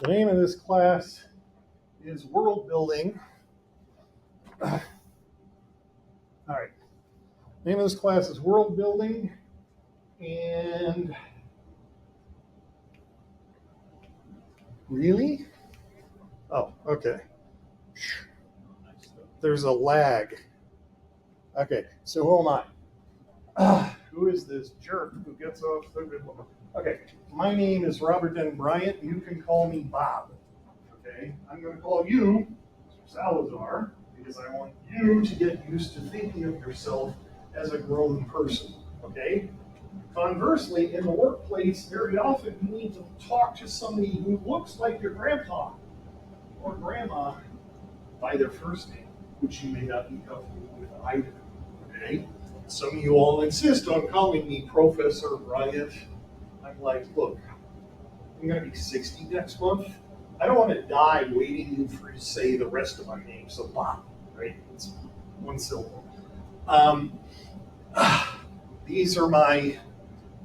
The name of this class is World Building. All right. The name of this class is World Building, and really? Oh, okay. There's a lag. Okay, so who am I? Who is this jerk who gets off so good? Okay, my name is Robert Denton Bryant. You can call me Bob. Okay, I'm going to call you Mr. Salazar because I want you to get used to thinking of yourself as a grown person. Okay. Conversely, in the workplace, very often you need to talk to somebody who looks like your grandpa or grandma by their first name, which you may not be comfortable with either. Okay? Some of you all insist on calling me Professor Bryant. I'm like, look, I'm going to be 60 next month. I don't want to die waiting for you to say the rest of my name. So Bob, right? It's one syllable. These are my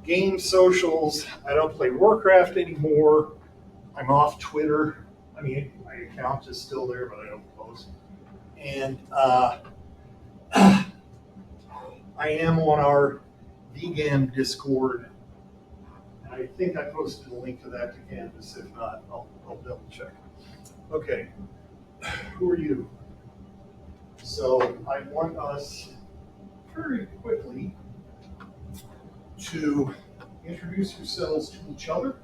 game socials. I don't play Warcraft anymore. I'm off Twitter. I mean, my account is still there, but I don't post. And I am on our vegan Discord. And I think I posted a link to that to Canvas. If not, I'll double check. Okay, who are you? So I want us very quickly to introduce yourselves to each other,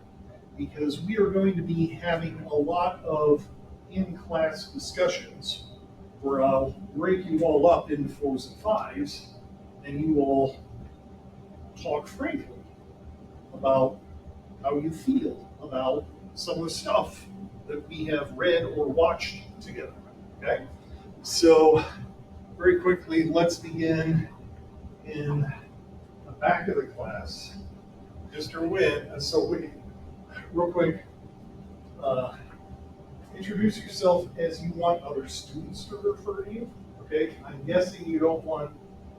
because we are going to be having a lot of in-class discussions where I'll break you all up into 4s and 5s, and you all talk frankly about how you feel about some of the stuff that we have read or watched together. Okay? So, very quickly, let's begin in the back of the class. Mr. Wynn, real quick, introduce yourself as you want other students to refer to you. Okay, I'm guessing you don't want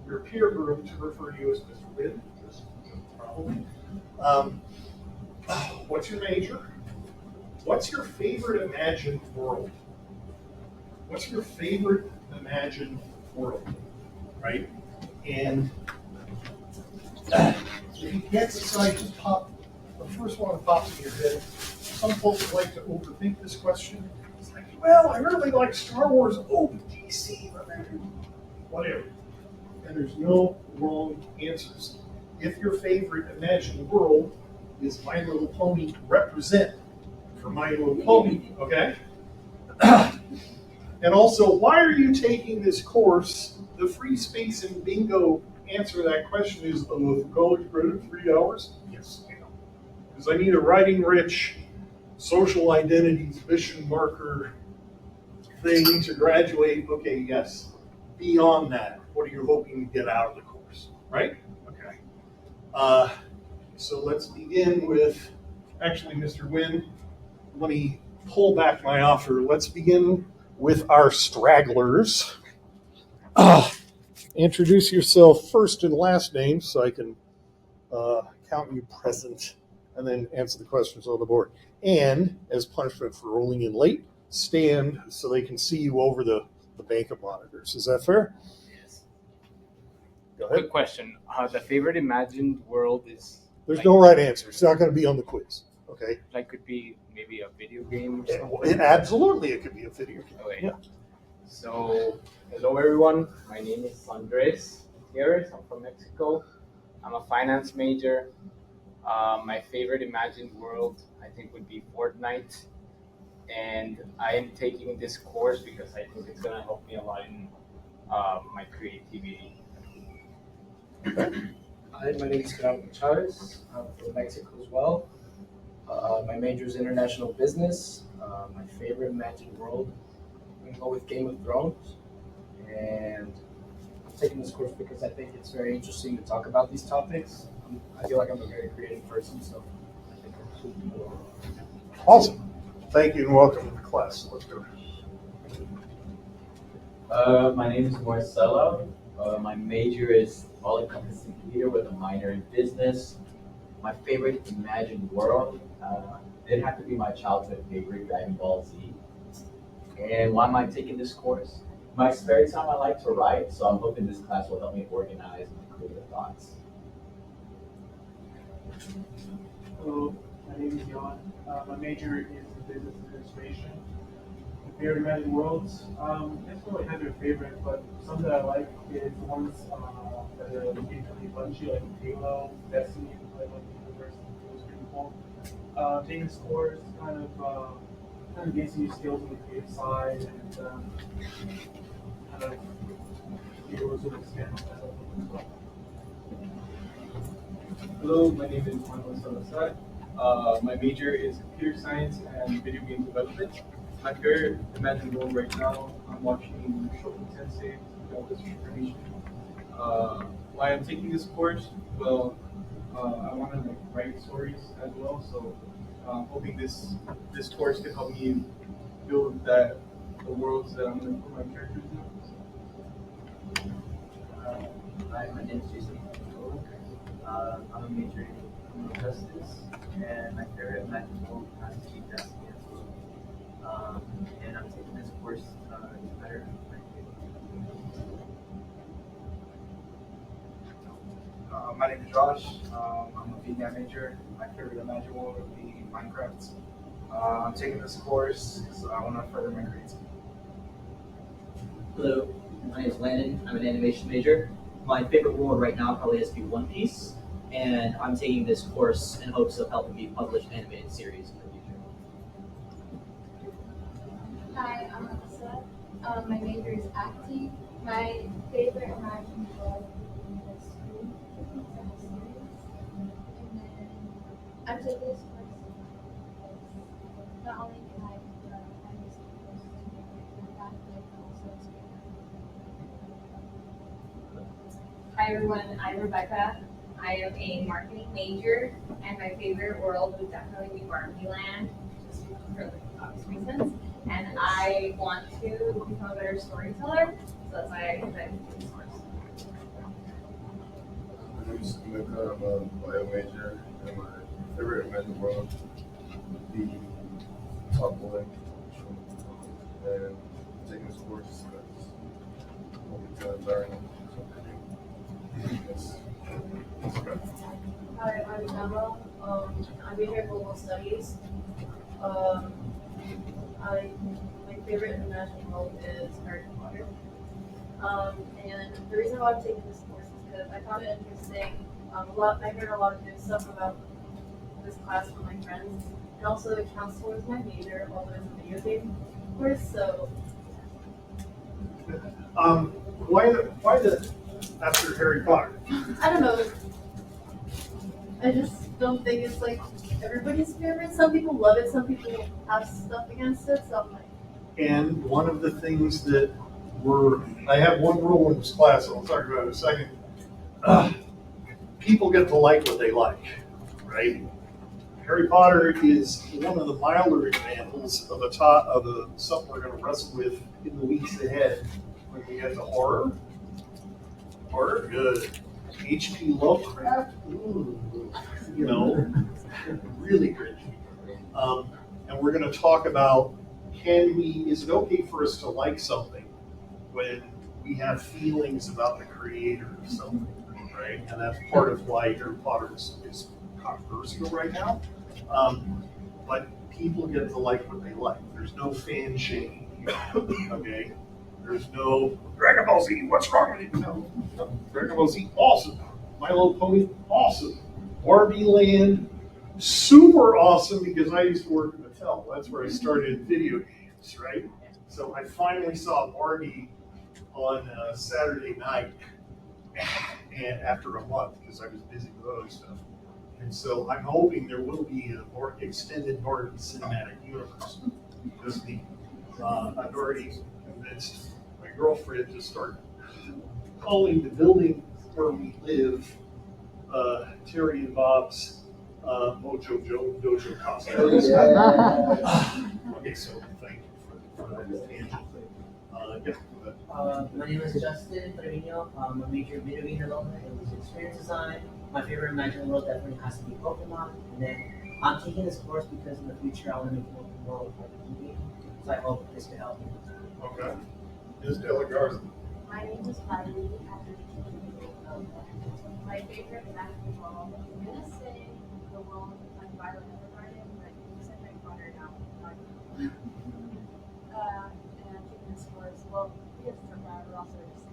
your peer group to refer to you as Mr. Wynn. Probably. What's your major? What's your favorite imagined world? What's your favorite imagined world? Right? And if you can't decide, just pop the first one that pops in your head. Some folks like to overthink this question. It's like, well, I really like Star Wars. Oh, DC, whatever. And there's no wrong answers. If your favorite imagined world is My Little Pony, represent for My Little Pony, okay? And also, why are you taking this course? The free space and bingo answer to that question is, with college credit, 3 hours? Yes, I know. Because I need a writing rich, social identities, mission marker thing to graduate. Okay, yes. Beyond that, what are you hoping to get out of the course, right? Okay. So let's begin with, actually, Mr. Wynn, let me pull back my offer. Let's begin with our stragglers. Introduce yourself first and last name so I can count you present and then answer the questions on the board. And as punishment for rolling in late, stand so they can see you over the bank of monitors. Is that fair? Yes. Go ahead. Quick question. The favorite imagined world is... There's no right answer. It's not going to be on the quiz. Okay? Like could be maybe a video game or something? Absolutely, it could be a video game. Okay. Yeah. So, hello everyone. My name is Andres Gutierrez. I'm from Mexico. I'm a finance major. My favorite imagined world, I think, would be Fortnite. And I am taking this course because I think it's going to help me a lot in my creativity. Hi, my name is Gerardo Chavez. I'm from Mexico as well. My major is international business. My favorite imagined world, I'm going to go with Game of Thrones. And I'm taking this course because I think it's very interesting to talk about these topics. I feel like I'm a very creative person, so I think I'm super. Awesome. Thank you and welcome to the class. Let's go. My name is Marcelo. My major is all-encompassing theater with a minor in business. My favorite imagined world it'd have to be my childhood favorite, Dragon Ball Z. And why am I taking this course? My spare time, I like to write, so I'm hoping this class will help me organize my creative thoughts. Hello, my name is Jan. My major is in business administration. My favorite Magic Worlds. I don't really have a favorite, but some that I like is the ones that are usually punchy, like Halo, Destiny, like the universe. It was pretty cool. Taking scores, kind of gain some new skills on the creative side, and kind of be able to expand on myself as well. Hello, my name is Manuel Salazar. My major is computer science and video game development. My favorite imagined world right now, I'm watching Shogun Sensei, this information. Why I'm taking this course? Well, I want to write stories as well, so hoping this course can help me build the worlds that I'm going to put my characters in. Hi, my name is Jason. I'm a major in criminal justice, and my favorite magical has to be Destiny as well. And I'm taking this course to better my My name is Josh. I'm a BNet major. My favorite Imagine world would be Minecraft. I'm taking this course because I want to further my creativity. Hello, my name is Landon. I'm an animation major. My favorite world right now probably has to be One Piece, and I'm taking this course in hopes of helping me publish animated series in the future. Hi, I'm Alyssa. My major is acting. My favorite imagined world would be the school series. And then I'm taking this course because not only can I find this course to make my pathway, but also expand. Hi everyone, I'm Rebecca. I am a marketing major, and my favorite world would definitely be Barbie Land, just for like obvious reasons. And I want to become a better storyteller, so that's why I decided to do this course. My name is Samantha. I'm a bio major, and my favorite imagined world would be Top Boy. And I'm taking this course because I'm hoping to learn something new. That's good. Hi, I'm Emma. I major in global studies. My favorite imagined world is Harry Potter. And the reason why I'm taking this course is because I found it interesting. I heard a lot of good stuff about this class from my friends, and also it counts towards my major, although it's a video game course. So, Why the after Harry Potter? I don't know. I just don't think it's like everybody's favorite. Some people love it. Some people have stuff against it. So I'm like. And one of the things that I have one rule in this class, I'll talk about in a second. People get to like what they like, right? Harry Potter is one of the milder examples of something we're going to wrestle with in the weeks ahead when we get to horror. Horror, good. H.P. Lovecraft, ooh, really good. And we're going to talk about is it okay for us to like something when we have feelings about the creator of something, right? And that's part of why Harry Potter is controversial right now. But people get to like what they like. There's no fan shaming here, okay? There's no Dragon Ball Z, what's wrong with it? No, Dragon Ball Z, awesome. My Little Pony, awesome. Barbie Land, super awesome because I used to work at Mattel. That's where I started video games, right? So I finally saw Barbie on Saturday night, and after a month because I was busy with other stuff. And so I'm hoping there will be a more extended Barbie cinematic universe because I've already convinced my girlfriend to start calling the building where we live Terry and Bob's Mojo Dojo costumes. Okay, so thank you for that tangent. My name is Justin Trevino. I'm a major in video game development and user experience design. My favorite imagined world definitely has to be Pokemon. And then I'm taking this course because in the future I want to make more world like a movie. So I hope this could help me. Okay. Ms. De La Garza. My name is Riley. My favorite magical world. I'm gonna say the world like Violet Evergarden, but you said Harry Potter now. And I'm taking this course. Well, because it's required, but also just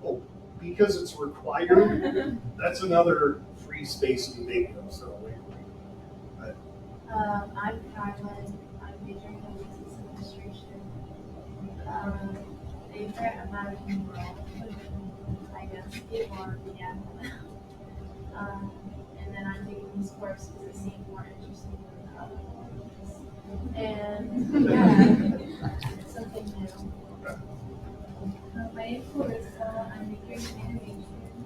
Oh, because it's required, that's another free space in data. So I'm Carolyn. I'm majoring in business administration. Favorite American world, I guess, it or yeah. And then I'm taking this course because it seemed more interesting than the other ones. And yeah, something new. My name is Larissa. I'm majoring in animation.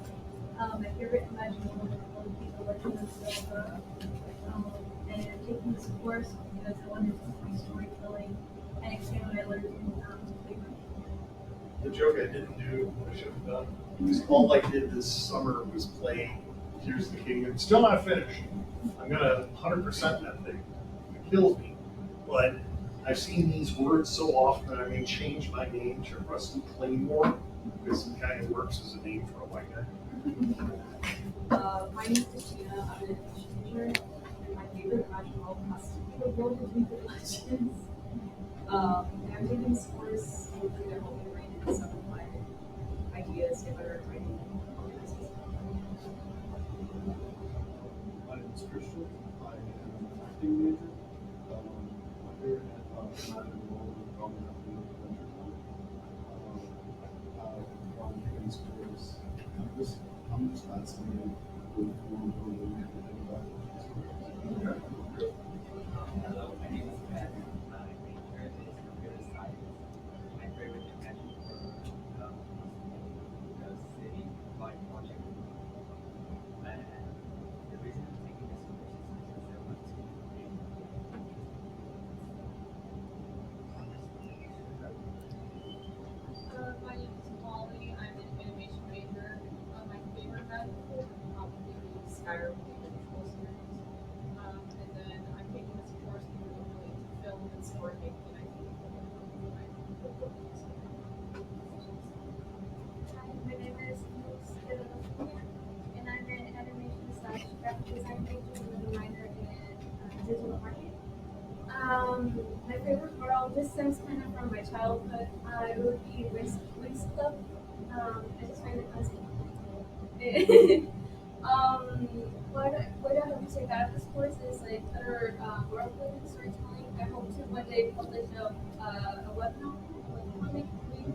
My favorite imaginary world would be the Legend of Zelda. And I'm taking this course because I wanted to do storytelling and expand what I learned in favorite. the joke I didn't do, I should have done, is all I did this summer was play Tears of the Kingdom. Still not finished. I'm gonna 100% that thing. It kills me. But I've seen these words so often, I may change my name to Rusty Claymore because it kind of works as a name for a white guy. My name is Christina. I'm an English major, and my favorite magic world has to be the world of League of Legends. And I'm taking this course hopefully to help me rein in some of my ideas, get better at writing and organizing. My name is Christian. I am an acting major. My favorite magic world is probably not the Adventure Time. While I'm taking this course, I'm just fascinated with the world building and everything about it. Hello, my name is Ben. My major is computer science. My favorite invention for the city like project. And the reason I'm taking this course is because I want to create My name is Molly. I'm an animation major. My favorite magical would probably be Skyrim, the visual series. And then I'm taking this course because I'm really into film and story making, and I think it will be my Hi, my name is Lucia, and I'm an animation/graphic design major with a minor in digital marketing. My favorite world, this stems kind of from my childhood. It would be Winx Club. I just find it fascinating. What I hope to take out of this course is like better world building, storytelling. I hope to one day publish a web novel, like a comic read,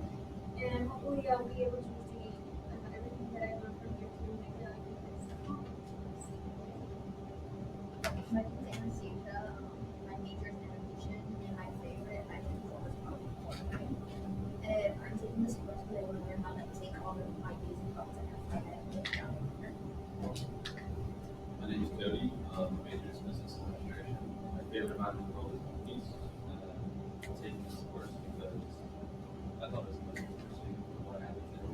and hopefully I'll be able to use everything that I learned from here to make it like this. My name is Anastasia. My major is animation, and my favorite magic world is probably Fortnite. And I'm taking this course because I want to learn how to take all of my ideas and thoughts I have from it and make it down. My name is Cody. My major is business administration. My favorite magic world is One Piece. I'm taking this course because I thought it was most interesting from what I had to do.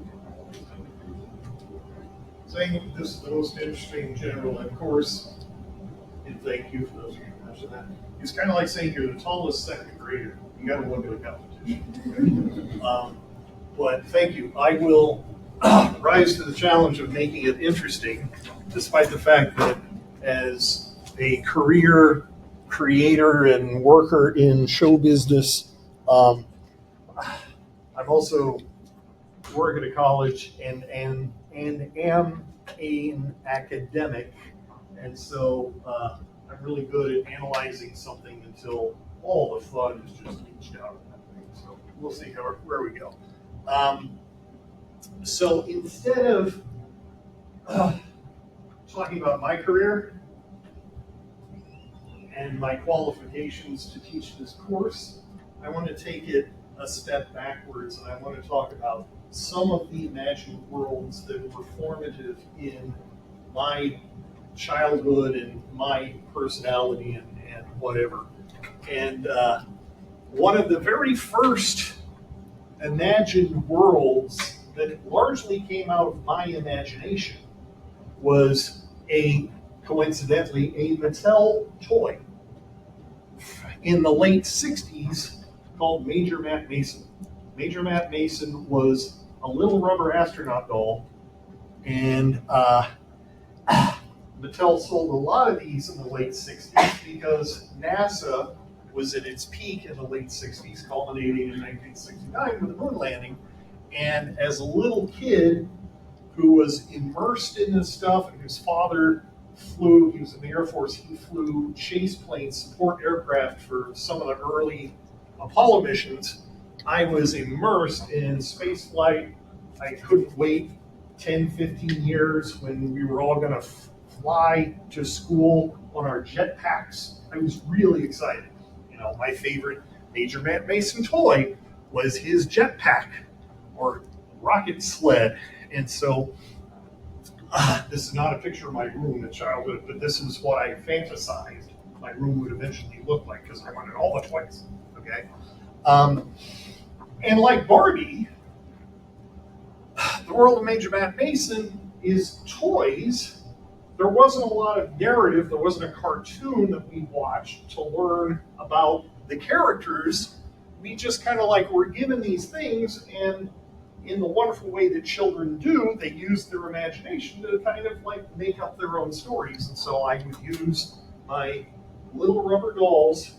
Saying this is the most interesting general ed course, and thank you for those of you who mentioned that. It's kind of like saying you're the tallest second grader. You got to look at the competition. But thank you. I will rise to the challenge of making it interesting, despite the fact that as a career creator and worker in show business, I'm also work at a college and am an academic, and so I'm really good at analyzing something until all the fun is just leached out of that thing. So we'll see where we go. So instead of talking about my career and my qualifications to teach this course, I want to take it a step backwards, and I want to talk about some of the imagined worlds that were formative in my childhood and my personality and whatever. And one of the very first imagined worlds that largely came out of my imagination was a coincidentally, a Mattel toy in the late 60s called Major Matt Mason. Major Matt Mason was a little rubber astronaut doll, and Mattel sold a lot of these in the late 60s because NASA was at its peak in the late 60s, culminating in 1969 with the moon landing. And as a little kid who was immersed in this stuff, and his father flew, he was in the Air Force, he flew chase planes, support aircraft for some of the early Apollo missions, I was immersed in space flight. I couldn't wait 10, 15 years when we were all going to fly to school on our jetpacks. I was really excited. You know, my favorite Major Matt Mason toy was his jetpack or rocket sled. And so this is not a picture of my room in childhood, but this is what I fantasized my room would eventually look like because I wanted all the toys. Okay. And like Barbie, the world of Major Matt Mason is toys. There wasn't a lot of narrative. There wasn't a cartoon that we watched to learn about the characters. We just kind of like were given these things, and in the wonderful way that children do, they use their imagination to kind of like make up their own stories. And so I would use my little rubber dolls.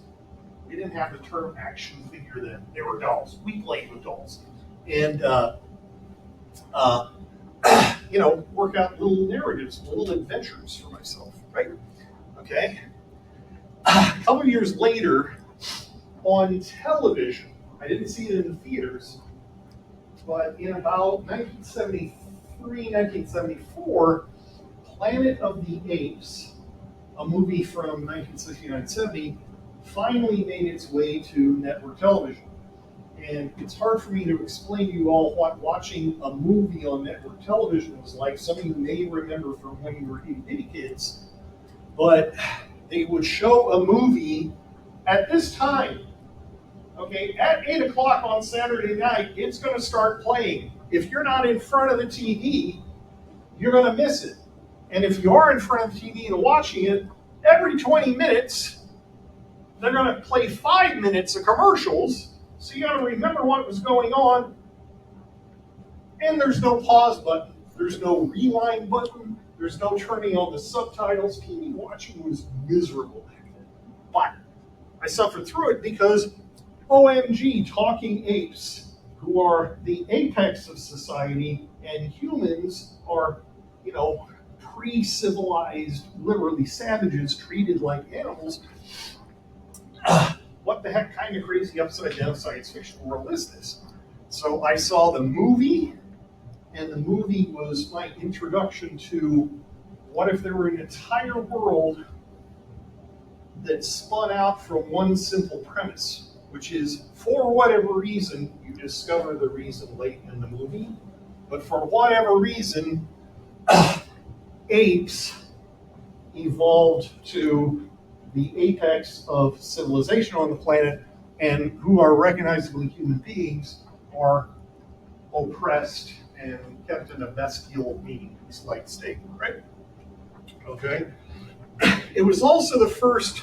We didn't have the term action figure then. They were dolls. We played with dolls. And work out little narratives, little adventures for myself, right? Okay. A couple of years later, on television, I didn't see it in the theaters, but in about 1973, 1974, Planet of the Apes, a movie from 1969-70, finally made its way to network television. And it's hard for me to explain to you all what watching a movie on network television was like. Some of you may remember from when you were itty bitty kids, but they would show a movie at this time. Okay, at 8 o'clock on Saturday night, it's going to start playing. If you're not in front of the TV, you're going to miss it. And if you are in front of the TV and watching it, every 20 minutes, they're going to play 5 minutes of commercials. So you got to remember what was going on. And there's no pause button. There's no rewind button. There's no turning on the subtitles. TV watching was miserable back then. But I suffered through it because OMG, talking apes, who are the apex of society, and humans are, pre-civilized, literally savages treated like animals. What the heck kind of crazy upside down science fiction world is this? So I saw the movie, and the movie was my introduction to what if there were an entire world that spun out from one simple premise, which is for whatever reason, you discover the reason late in the movie, but for whatever reason, apes evolved to the apex of civilization on the planet, and who are recognizably human beings are oppressed and kept in a bestial meaningless-like state, right? Okay. It was also the first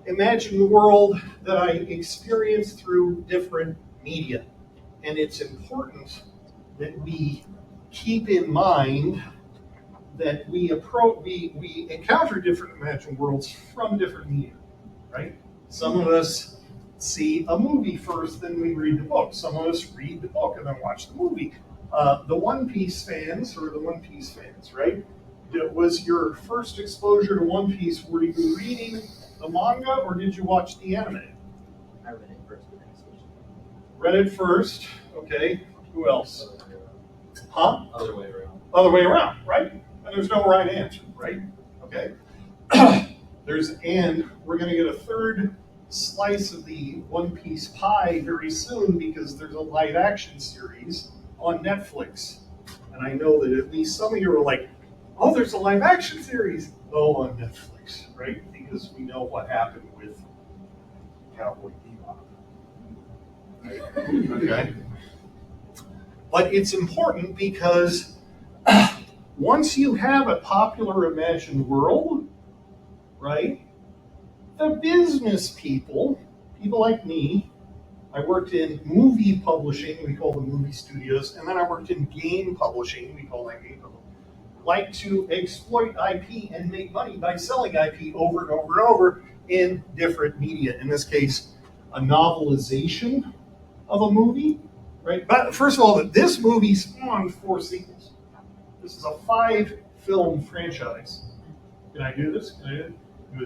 imagined world that I experienced through different media, and it's important that we keep in mind that we encounter different imagined worlds from different media, right? Some of us see a movie first, then we read the book. Some of us read the book and then watch the movie. The One Piece fans, right? Was your first exposure to One Piece, were you reading the manga or did you watch the anime? I read it first with Anastasia. Read it first, okay. Who else? Huh? Other way around. Other way around, right? And there's no right answer, right? Okay. And we're going to get a third slice of the One Piece pie very soon because there's a live action series on Netflix. And I know that at least some of you are like, oh, there's a live action series. Oh, on Netflix, right? Because we know what happened with Cowboy Bebop. Right? Okay. But it's important because once you have a popular imagined world, right, the business people like me, I worked in movie publishing, we call them movie studios, and then I worked in game publishing, we call that game publishing, like to exploit IP and make money by selling IP over and over and over in different media. In this case, a novelization of a movie, right? But first of all, this movie spawned 4 sequels. This is a 5-film franchise. Can I do this? Can I do it? It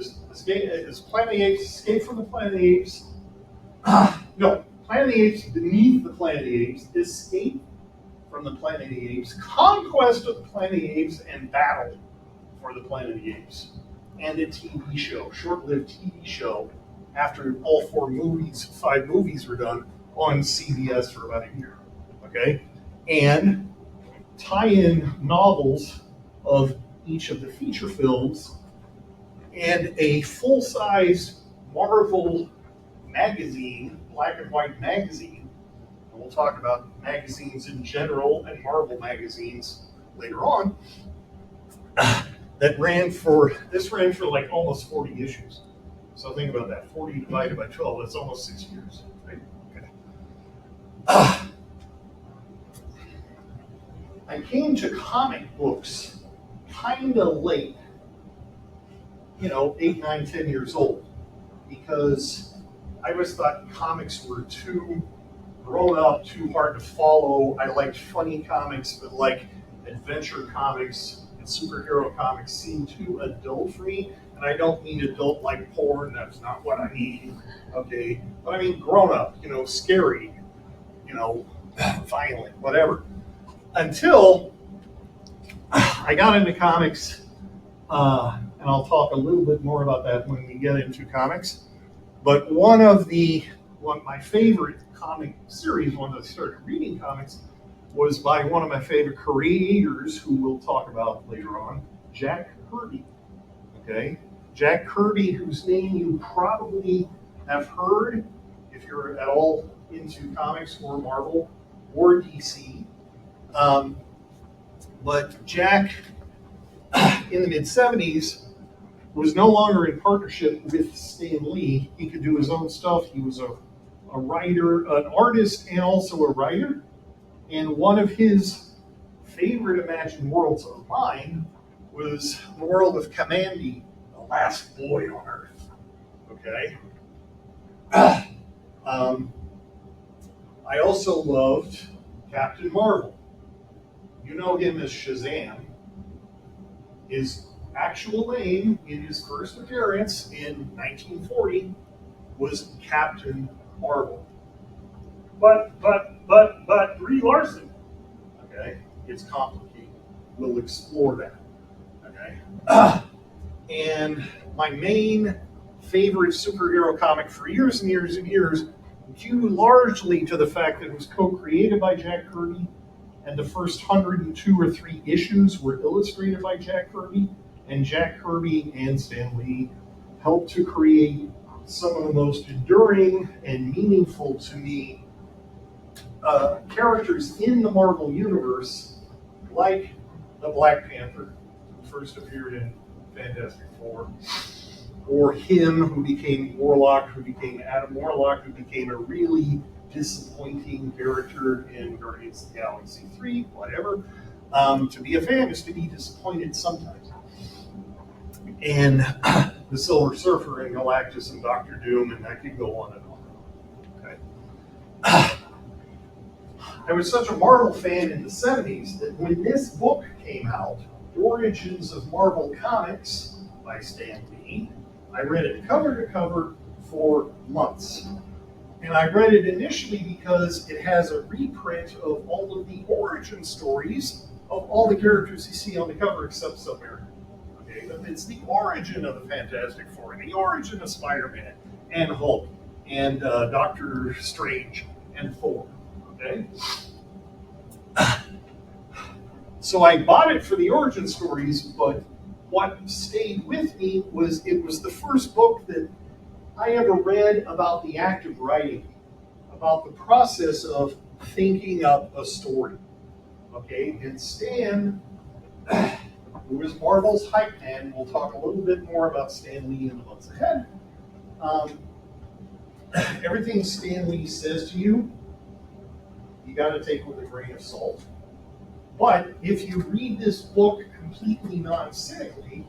was Planet of the Apes, Escape from the Planet of the Apes. No, Planet of the Apes, Beneath the Planet of the Apes, Escape from the Planet of the Apes, Conquest of the Planet of the Apes, and Battle for the Planet of the Apes. And a TV show, short-lived TV show, after all 5 movies were done on CBS for about a year. Okay? And tie-in novels of each of the feature films, and a full-size Marvel magazine, black and white magazine. And we'll talk about magazines in general and Marvel magazines later on. That ran for like almost 40 issues. So think about that. 40 divided by 12, that's almost 6 years. Right? Okay. I came to comic books kind of late, 8, 9, 10 years old, because I always thought comics were too grown up, too hard to follow. I liked funny comics, but like adventure comics and superhero comics seemed too adult for me. And I don't mean adult like porn, that's not what I mean, okay? But I mean grown up, scary, violent, whatever. Until I got into comics, and I'll talk a little bit more about that when we get into comics. But my favorite comic series, when I started reading comics, was by one of my favorite creators, who we'll talk about later on, Jack Kirby. Okay, Jack Kirby, whose name you probably have heard if you're at all into comics or Marvel or DC. But Jack, in the mid-70s, was no longer in partnership with Stan Lee. He could do his own stuff. He was a writer, an artist, and also a writer. And one of his favorite imagined worlds of mine was the world of Kamandi, the last boy on Earth. Okay? I also loved Captain Marvel. You know him as Shazam. His actual name in his first appearance in 1940 was Captain Marvel. But Brie Larson. Okay, it's complicated. We'll explore that. Okay, and my main favorite superhero comic for years and years and years, due largely to the fact that it was co-created by Jack Kirby, and the first 102 or 3 issues were illustrated by Jack Kirby, and Jack Kirby and Stan Lee helped to create some of the most enduring and meaningful to me characters in the Marvel Universe, like the Black Panther, who first appeared in Fantastic Four, or him who became Warlock, who became Adam Warlock, who became a really disappointing character in Guardians of the Galaxy 3, whatever. To be a fan is to be disappointed sometimes. And the Silver Surfer and Galactus and Doctor Doom, and I could go on and on. Okay. I was such a Marvel fan in the 70s that when this book came out, Origins of Marvel Comics by Stan Lee, I read it cover to cover for months. And I read it initially because it has a reprint of all of the origin stories of all the characters you see on the cover except Submariner. Okay, it's the origin of the Fantastic Four, and the origin of Spider-Man, and Hulk, and Doctor Strange, and Thor. Okay? So I bought it for the origin stories, but what stayed with me was it was the first book that I ever read about the act of writing, about the process of thinking up a story. Okay, and Stan who is Marvel's hype man. We'll talk a little bit more about Stan Lee in the months ahead. Everything Stan Lee says to you, you got to take with a grain of salt. But if you read this book completely non-cynically,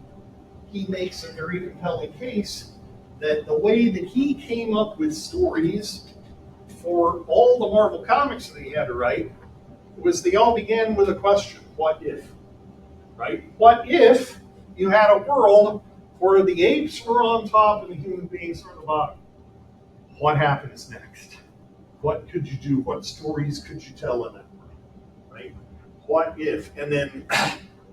he makes a very compelling case that the way that he came up with stories for all the Marvel comics that he had to write was they all began with a question: what if? Right? What if you had a world where the apes were on top and the human beings were on the bottom? What happens next? What could you do? What stories could you tell in that world? Right? What if? And then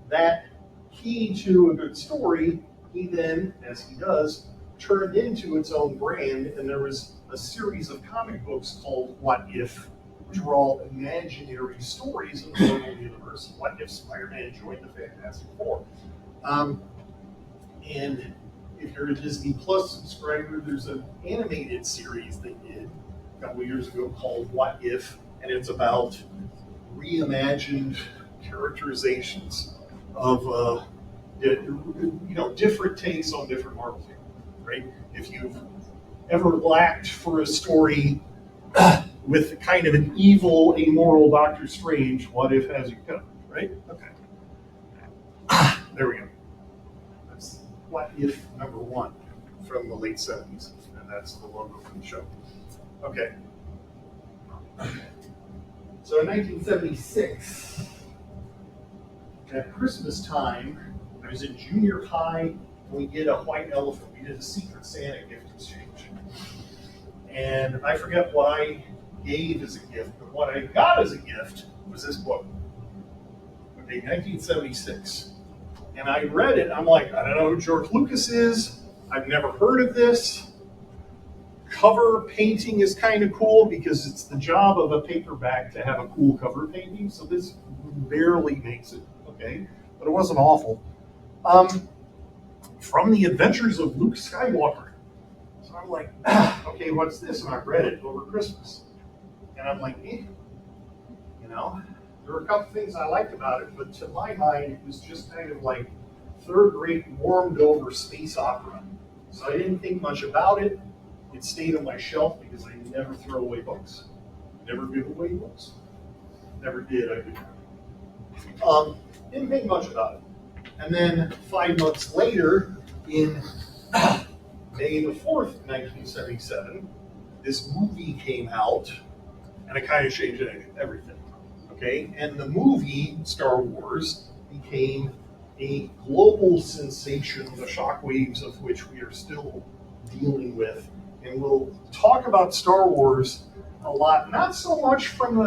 that key to a good story, he then, as he does, turned into its own brand, and there was a series of comic books called What If, which were all imaginary stories in the Marvel universe. What if Spider-Man joined the Fantastic Four? And if you're a Disney Plus subscriber, there's an animated series they did a couple of years ago called What If, and it's about reimagined characterizations of different takes on different Marvel heroes, right? If you've ever lacked for a story with kind of an evil, amoral Doctor Strange, What If has you covered, right? Okay. There we go. That's What If number 1 from the late 70s, and that's the logo for the show. Okay. So in 1976, at Christmas time, I was in junior high, and we did a white elephant. We did a Secret Santa gift exchange. And I forget what I gave as a gift, but what I got as a gift was this book. Okay, 1976. And I read it, and I'm like, I don't know who George Lucas is. I've never heard of this. Cover painting is kind of cool because it's the job of a paperback to have a cool cover painting. So this barely makes it, okay? But it wasn't awful. From the Adventures of Luke Skywalker. So I'm like, okay, what's this? And I read it over Christmas. And I'm like, there were a couple things I liked about it, but to my mind, it was just kind of like third-rate, warmed-over space opera. So I didn't think much about it. It stayed on my shelf because I never throw away books. Never give away books. Never did. I didn't. Didn't think much about it. And then 5 months later, in May the 4th, 1977, this movie came out, and it kind of changed everything. Okay? And the movie, Star Wars, became a global sensation, the shockwaves of which we are still dealing with. And we'll talk about Star Wars a lot, not so much from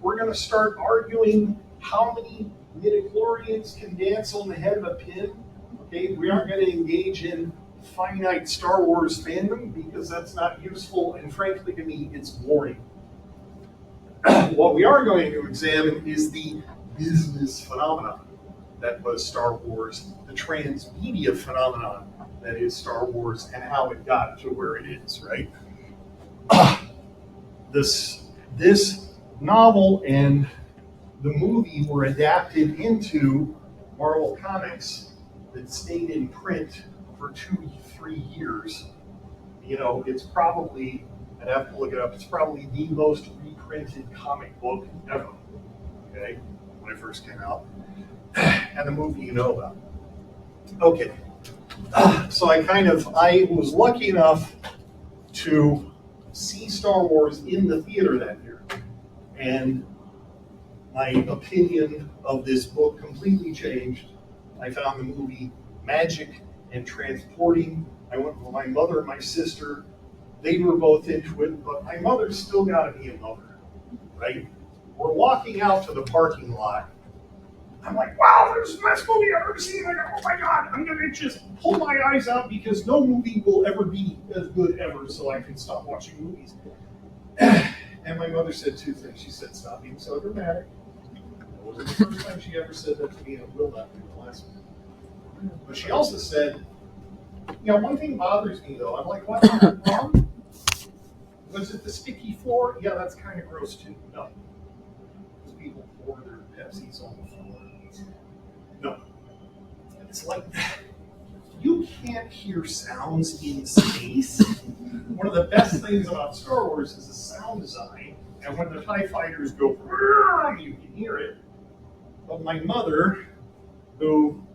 we're going to start arguing how many midichlorians can dance on the head of a pin. Okay, we aren't going to engage in finite Star Wars fandom because that's not useful, and frankly to me, it's boring. What we are going to examine is the business phenomenon that was Star Wars, the transmedia phenomenon that is Star Wars, and how it got to where it is, right? This novel and the movie were adapted into Marvel Comics that stayed in print for 2-3 years. It's probably, I'd have to look it up, it's probably the most reprinted comic book ever, okay, when it first came out. And the movie you know about. Okay. So I was lucky enough to see Star Wars in the theater that year. And my opinion of this book completely changed. I found the movie magic and transporting. I went with my mother and my sister. They were both into it, but my mother's still got to be a mother, right? We're walking out to the parking lot. I'm like, wow, there's the best movie I've ever seen. Oh my God, I'm going to just pull my eyes out because no movie will ever be as good ever, so I can stop watching movies. And my mother said 2 things. She said, stop being so dramatic. It wasn't the first time she ever said that to me, and it will not be the last one. But she also said, one thing bothers me though. I'm like, what, Mom? Was it the sticky floor? Yeah, that's kind of gross too. No. Because people pour their Pepsis on the floor. No. It's like you can't hear sounds in space. One of the best things about Star Wars is the sound design, and when the TIE fighters go, you can hear it. But my mother, who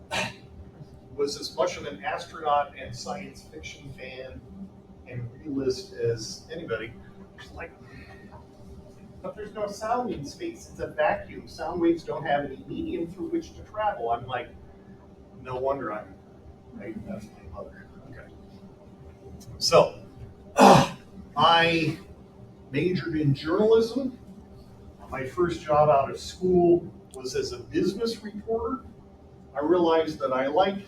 was as much of an astronaut and science fiction fan and realist as anybody, she's like, but there's no sound in space. It's a vacuum. Sound waves don't have any medium through which to travel. I'm like, no wonder I'm right. That's my mother. Okay. So, I majored in journalism. My first job out of school was as a business reporter. I realized that I liked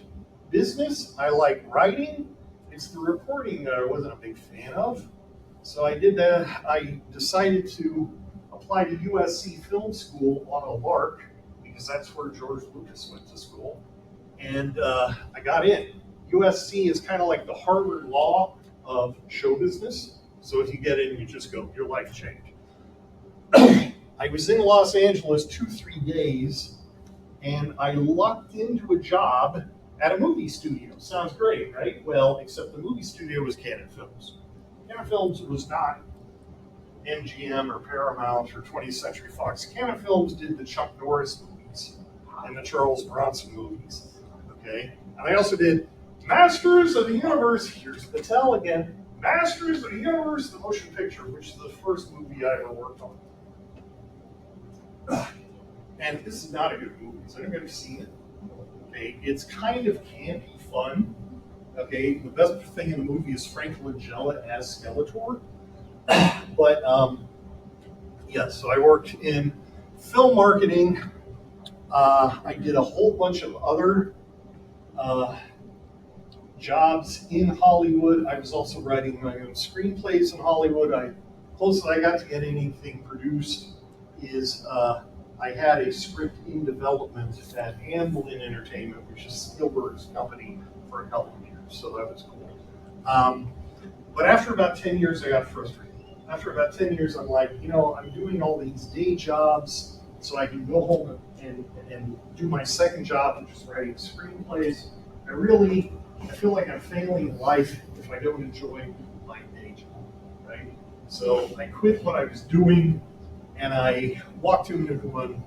business, I like writing. It's the reporting that I wasn't a big fan of. So I did that. I decided to apply to USC Film School on a lark because that's where George Lucas went to school. And I got in. USC is kind of like the Harvard Law of show business. So if you get in, you just go, your life changed. I was in Los Angeles 2-3 days, and I lucked into a job at a movie studio. Sounds great, right? Well, except the movie studio was Canon Films. Canon Films was not MGM or Paramount or 20th Century Fox. Canon Films did the Chuck Norris movies and the Charles Bronson movies. Okay? And I also did Masters of the Universe. Here's Patel again. Masters of the Universe, the motion picture, which is the first movie I ever worked on. And this is not a good movie. Has anybody seen it? Okay, it's kind of campy fun. Okay, the best thing in the movie is Frank Langella as Skeletor. But yeah, so I worked in film marketing. I did a whole bunch of other jobs in Hollywood. I was also writing my own screenplays in Hollywood. Closest I got to get anything produced is I had a script in development at Amblin Entertainment, which is Spielberg's company, for a couple of years. So that was cool. But after about 10 years, I got frustrated. After about 10 years, I'm like, I'm doing all these day jobs so I can go home and do my second job, which is writing screenplays. I feel like I'm failing in life if I don't enjoy my day job, right? So I quit what I was doing, and I walked into an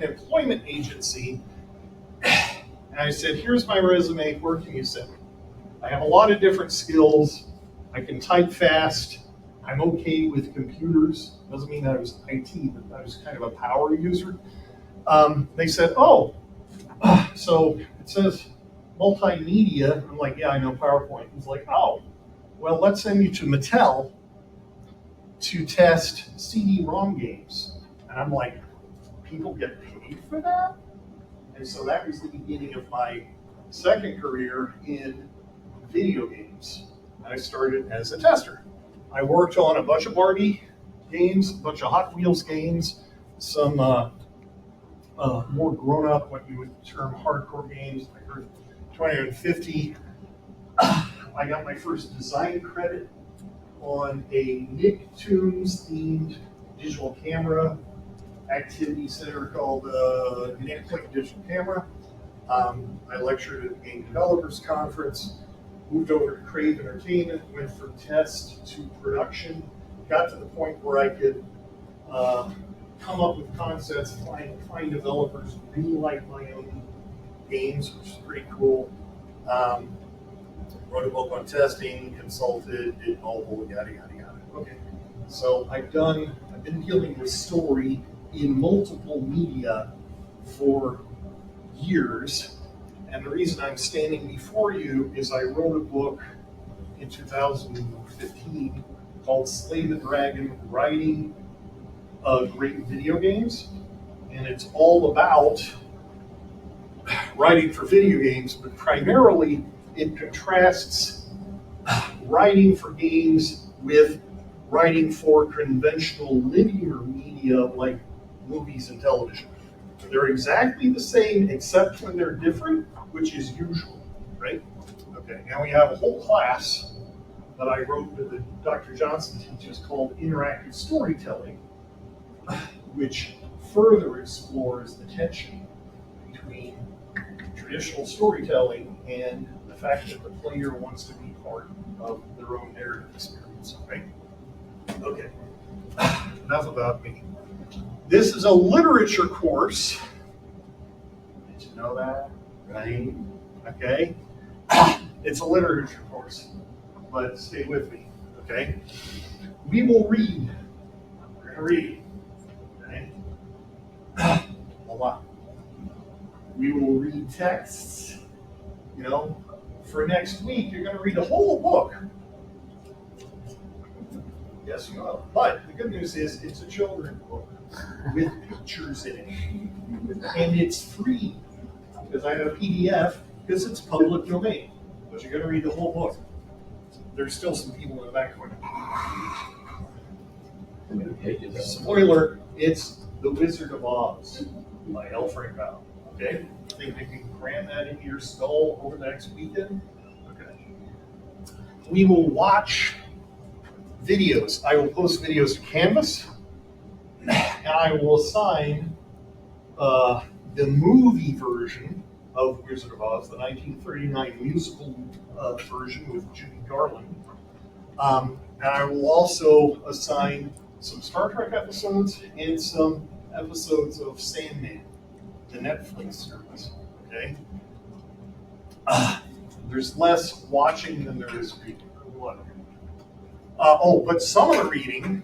employment agency, and I said, here's my resume, where can you send me? I have a lot of different skills. I can type fast. I'm okay with computers. Doesn't mean I was IT, but I was kind of a power user. They said, so it says multimedia. I'm like, yeah, I know PowerPoint. He's like, well, let's send you to Mattel to test CD-ROM games. And I'm like, people get paid for that? And so that was the beginning of my second career in video games. I started as a tester. I worked on a bunch of Barbie games, a bunch of Hot Wheels games, some more grown-up, what you would term hardcore games, like 20 and 50. I got my first design credit on a Nicktoons themed digital camera activity center called Nick Digital Camera. I lectured at the Game Developers Conference, moved over to Crave Entertainment, went from test to production, got to the point where I could come up with concepts, find developers who really like my own games, which is pretty cool. Wrote a book on testing, consulted, did mobile, yada, yada, yada. Okay. So I've been dealing with story in multiple media for years. And the reason I'm standing before you is I wrote a book in 2015 called Slay the Dragon, Writing Great Video Games. And it's all about writing for video games, but primarily it contrasts writing for games with writing for conventional linear media like movies and television. They're exactly the same except when they're different, which is usual, right? Okay, now we have a whole class that I wrote that Dr. Johnson teaches called Interactive Storytelling, which further explores the tension between traditional storytelling and the fact that the player wants to be part of their own narrative experience, right? Okay, enough about me. This is a literature course. Did you know that? Right? Okay. It's a literature course, but stay with me, okay? We will read. We're going to read, okay? A lot. We will read texts. You know, for next week, you're going to read a whole book. Yes, you will. But the good news is it's a children's book with pictures in it. And it's free because I have a PDF because it's public domain. But you're going to read the whole book. There's still some people in the back corner. Spoiler, it's The Wizard of Oz by L. Frank Baum. Okay? Think you can cram that into your skull over the next weekend? Okay. We will watch videos. I will post videos to Canvas, and I will assign the movie version of Wizard of Oz, the 1939 musical version with Judy Garland. And I will also assign some Star Trek episodes and some episodes of Sandman, the Netflix series. Okay. There's less watching than there is reading. But some of the reading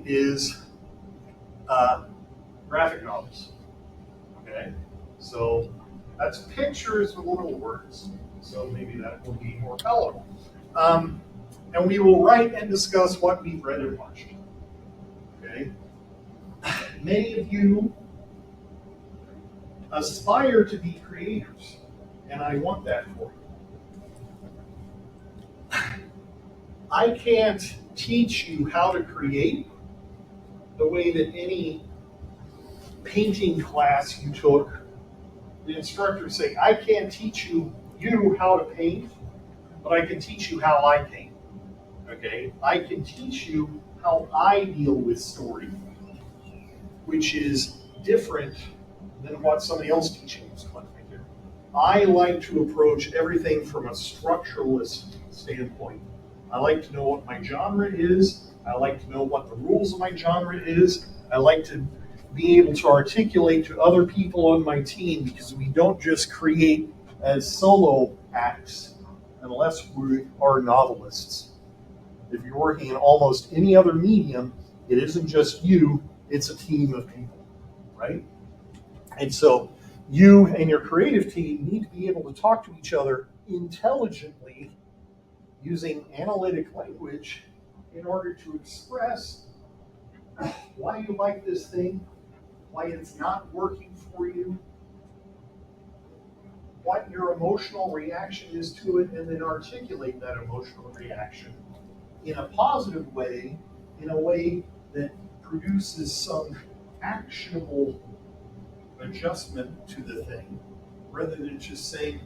is graphic novels. Okay, so that's pictures with little words. So maybe that will be more palatable. And we will write and discuss what we've read and watched. Okay, many of you aspire to be creators, and I want that for you. I can't teach you how to create the way that any painting class you took, the instructor say, I can't teach you how to paint, but I can teach you how I paint. Okay? I can teach you how I deal with story, which is different than what somebody else teaching is going to do. I like to approach everything from a structuralist standpoint. I like to know what my genre is. I like to know what the rules of my genre is. I like to be able to articulate to other people on my team, because we don't just create as solo acts unless we are novelists. If you're working in almost any other medium, it isn't just you, it's a team of people, right? And so you and your creative team need to be able to talk to each other intelligently using analytic language in order to express why you like this thing, why it's not working for you, what your emotional reaction is to it, and then articulate that emotional reaction in a positive way, in a way that produces some actionable adjustment to the thing, rather than just saying,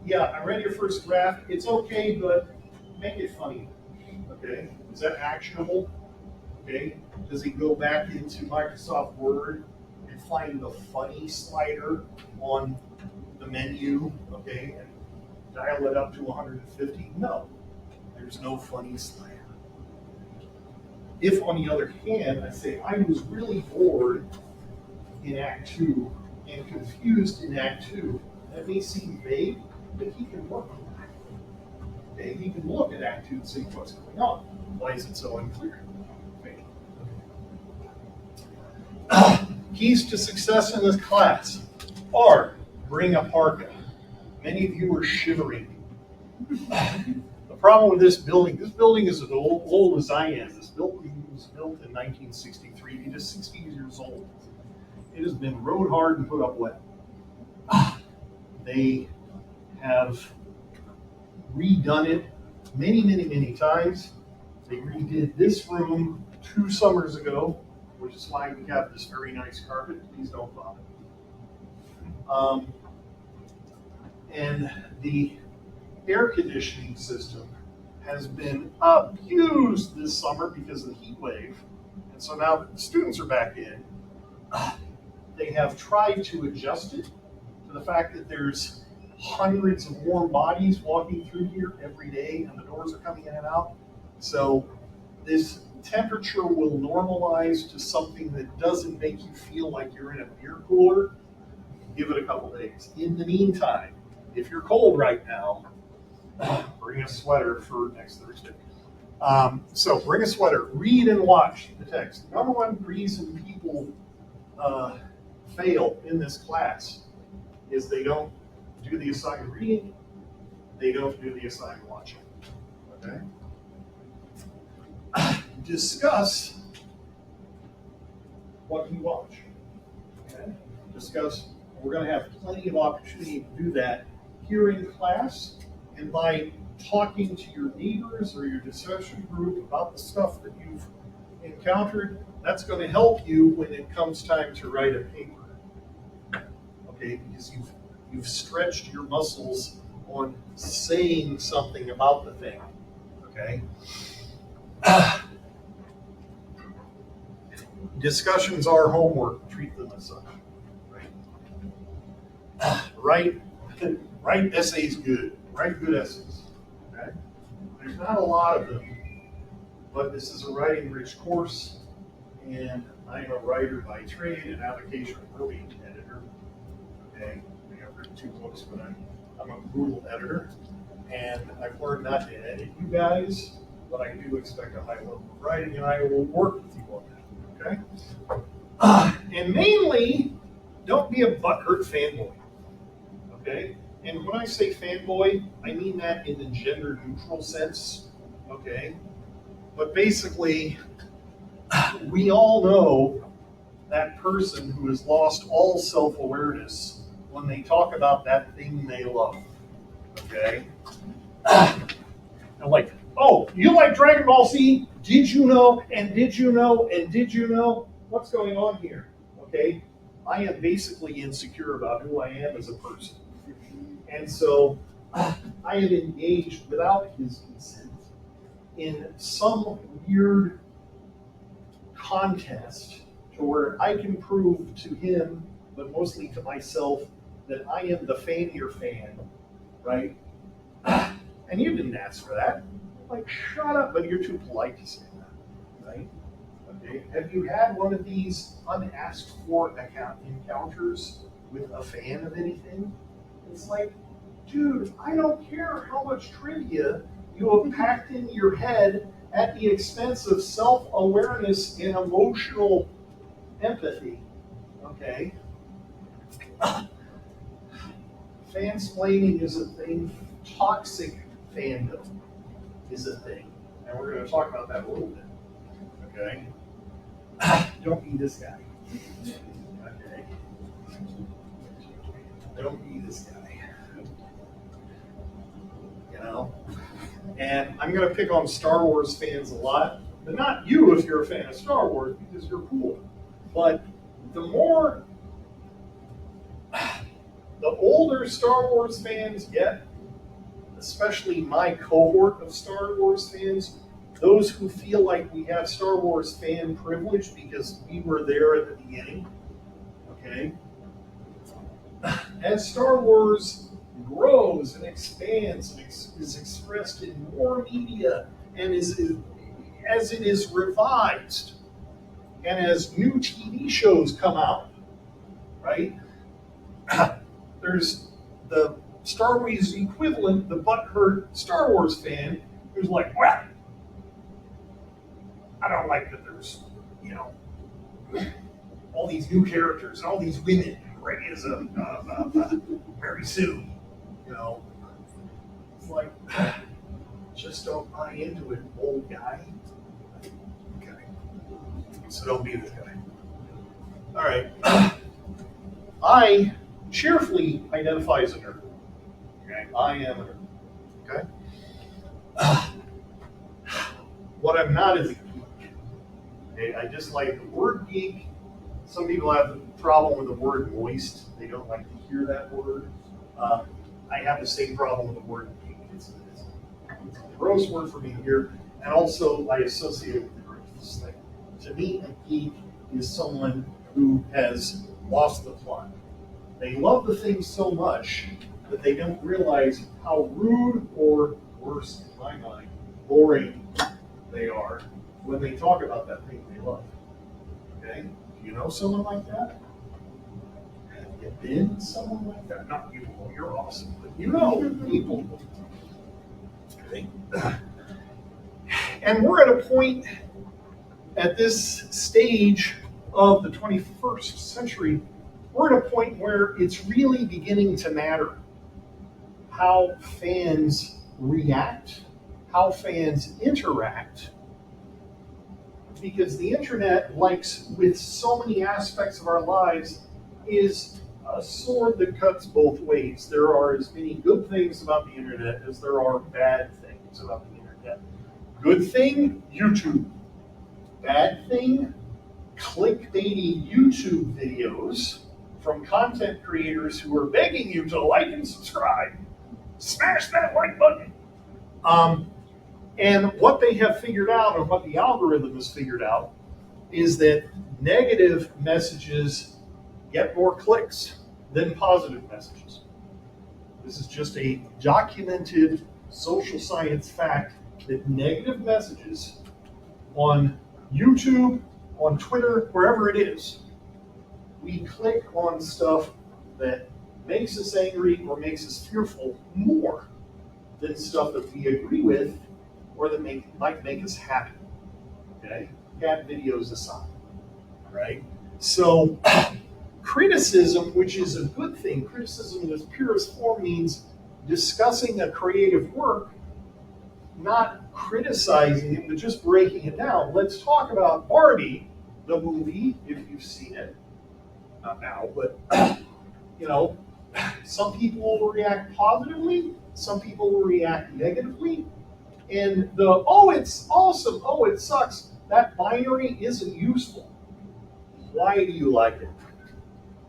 yeah, I read your first draft, it's okay, but make it funny. Okay, is that actionable? Okay, does he go back into Microsoft Word and find the funny slider on the menu, okay, and dial it up to 150? No, there's no funny slider. If, on the other hand, I say, I was really bored in Act 2 and confused in Act 2, that may seem vague, but he can work on that. Okay, he can look at Act 2 and see what's going on. Why is it so unclear? Keys to success in this class are: bring a parka. Many of you are shivering. The problem with this building is as old as I am. This building was built in 1963. It is 60 years old. It has been rode hard and put up wet. They have redone it many, many, many times. They redid this room 2 summers ago, which is why we have this very nice carpet. Please don't bother. And the air conditioning system has been abused this summer because of the heat wave. And so now that the students are back in, they have tried to adjust it to the fact that there's hundreds of warm bodies walking through here every day and the doors are coming in and out. So this temperature will normalize to something that doesn't make you feel like you're in a beer cooler. Give it a couple days. In the meantime, if you're cold right now, bring a sweater for next Thursday. So bring a sweater, read and watch the text. Number one reason people fail in this class is they don't do the assigned reading, they don't do the assigned watching. Okay? Discuss what you watch. Okay? Discuss, we're going to have plenty of opportunity to do that here in class, and by talking to your neighbors or your discussion group about the stuff that you've encountered, that's going to help you when it comes time to write a paper. Okay, because you've stretched your muscles on saying something about the thing. Okay. Discussions are homework. Treat them as such. Right? Write essays good. Write good essays. Okay. There's not a lot of them, but this is a writing-rich course, and I'm a writer by trade and application early editor. Okay, I've written 2 books, but I'm a brutal editor, and I've learned not to edit you guys, but I do expect a high level of writing, and I will work with you on that. Okay, and mainly, don't be a butthurt fanboy. Okay, and when I say fanboy, I mean that in the gender neutral sense. Okay, but basically, we all know that person who has lost all self-awareness when they talk about that thing they love. Okay? And like, oh, you like Dragon Ball Z? Did you know? And did you know? And did you know? What's going on here? Okay? I am basically insecure about who I am as a person. And so I have engaged without his consent in some weird contest to where I can prove to him, but mostly to myself, that I am the fanier fan, right? And you didn't ask for that. Like, shut up, but you're too polite to say that, right? Okay. Have you had one of these unasked for encounters with a fan of anything? It's like, dude, I don't care how much trivia you have packed in your head at the expense of self-awareness and emotional empathy. Okay? Fansplaining is a thing. Toxic fandom is a thing. And we're going to talk about that a little bit. Okay? Don't be this guy. Okay? Don't be this guy. You know? And I'm going to pick on Star Wars fans a lot, but not you if you're a fan of Star Wars, because you're cool. But the older Star Wars fans get, especially my cohort of Star Wars fans, those who feel like we have Star Wars fan privilege because we were there at the beginning, okay? As Star Wars grows and expands and is expressed in more media and as it is revised and as new TV shows come out, right? There's the Star Wars equivalent, the butthurt Star Wars fan, who's like, well, I don't like that there's, all these new characters and all these women, right, as Mary Sue, It's like, just don't buy into it, old guy. Okay. So don't be this guy. All right. I cheerfully identify as a nerd. Okay. I am a nerd. Okay. What I'm not is a geek. Okay. I dislike the word geek. Some people have a problem with the word moist. They don't like to hear that word. I have the same problem with the word geek. It's a gross word for me here, and also I associate it with the gross thing. To me, a geek is someone who has lost the plot. They love the thing so much that they don't realize how rude, or worse in my mind, boring they are when they talk about that thing they love. Okay? Do you know someone like that? Have you been someone like that? Not you, you're awesome, but you know people. Okay? And we're at a point at this stage of the 21st century, we're at a point where it's really beginning to matter how fans react, how fans interact, because the internet, like with so many aspects of our lives, is a sword that cuts both ways. There are as many good things about the internet as there are bad things about the internet. Good thing, YouTube. Bad thing, clickbaity YouTube videos from content creators who are begging you to like and subscribe. Smash that like button. And what they have figured out, and what the algorithm has figured out, is that negative messages get more clicks than positive messages. This is just a documented social science fact that negative messages on YouTube, on Twitter, wherever it is, we click on stuff that makes us angry or makes us fearful more than stuff that we agree with or that might make us happy. Okay? Cat videos aside. Right? So criticism, which is a good thing, criticism in its purest form means discussing a creative work, not criticizing it, but just breaking it down. Let's talk about Barbie, the movie, if you've seen it. Not now, but some people will react positively, some people will react negatively, and the "oh, it's awesome, oh, it sucks," that binary isn't useful. Why do you like it?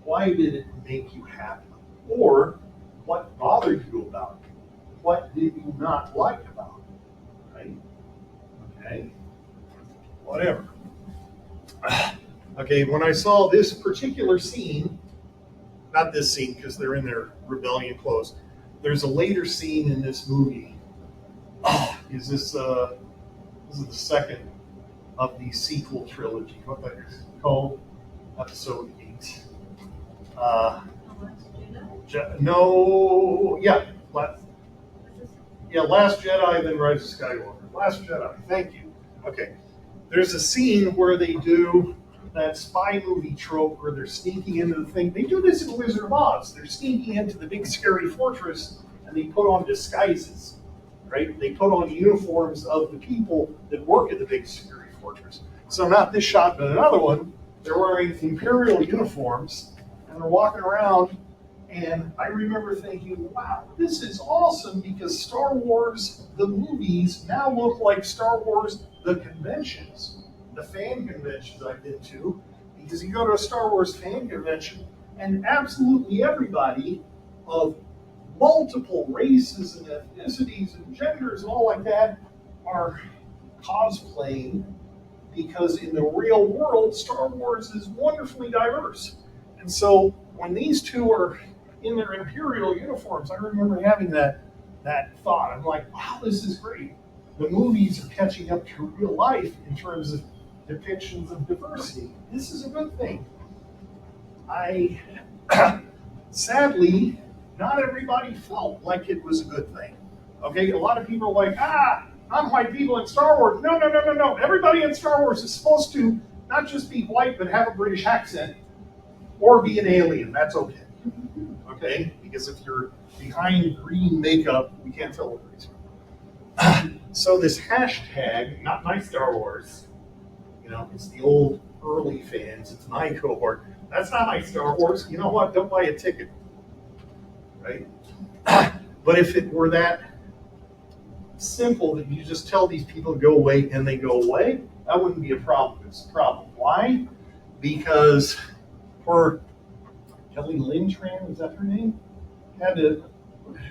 Why did it make you happy? Or what bothered you about it? What did you not like about it? Right? Okay? Whatever. Okay, when I saw this particular scene, not this scene because they're in their rebellion clothes, there's a later scene in this movie. This is the second of the sequel trilogy. What that is called? Episode 8. Last Jedi, then Rise of Skywalker. Last Jedi, thank you. Okay, there's a scene where they do that spy movie trope where they're sneaking into the thing. They do this in Wizard of Oz. They're sneaking into the big scary fortress and they put on disguises, right? They put on uniforms of the people that work at the big scary fortress. So not this shot, but another one. They're wearing Imperial uniforms and they're walking around. And I remember thinking, wow, this is awesome because Star Wars, the movies, now look like Star Wars, the conventions, the fan conventions I've been to. Because you go to a Star Wars fan convention and absolutely everybody of multiple races and ethnicities and genders and all like that are cosplaying, because in the real world, Star Wars is wonderfully diverse. And so when these two are in their Imperial uniforms, I remember having that thought. I'm like, wow, this is great. The movies are catching up to real life in terms of depictions of diversity. This is a good thing. Sadly, not everybody felt like it was a good thing. Okay, a lot of people are like, non-white people in Star Wars. No. Everybody in Star Wars is supposed to not just be white, but have a British accent or be an alien. That's okay. Okay, because if you're behind green makeup, we can't tell what race you are. So this hashtag, not my Star Wars, it's the old early fans, it's my cohort. That's not my Star Wars. You know what? Don't buy a ticket. Right? But if it were that simple that you just tell these people to go away and they go away, that wouldn't be a problem. It's a problem. Why? Because for Kelly Lynn Tran, is that her name?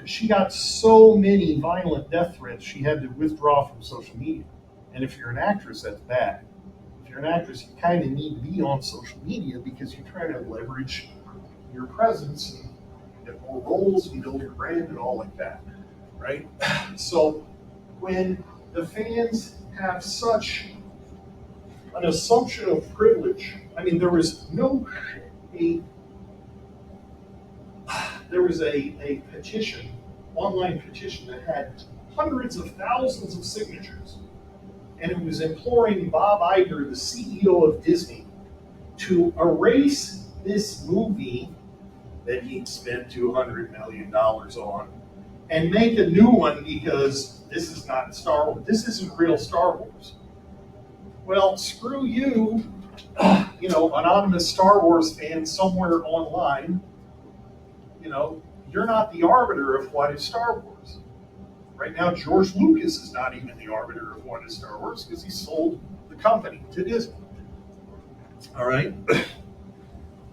She got so many violent death threats, she had to withdraw from social media. And if you're an actress, that's bad. If you're an actress, you kind of need to be on social media because you're trying to leverage your presence, and you get more roles, and you build your brand, and all like that, right? So when the fans have such an assumption of privilege, I mean, there was a petition, online petition that had hundreds of thousands of signatures, and it was imploring Bob Iger, the CEO of Disney, to erase this movie that he'd spent $200 million on and make a new one because this is not Star Wars. This isn't real Star Wars. Well, screw you, anonymous Star Wars fan somewhere online. You're not the arbiter of what is Star Wars. Right now, George Lucas is not even the arbiter of what is Star Wars because he sold the company to Disney. All right?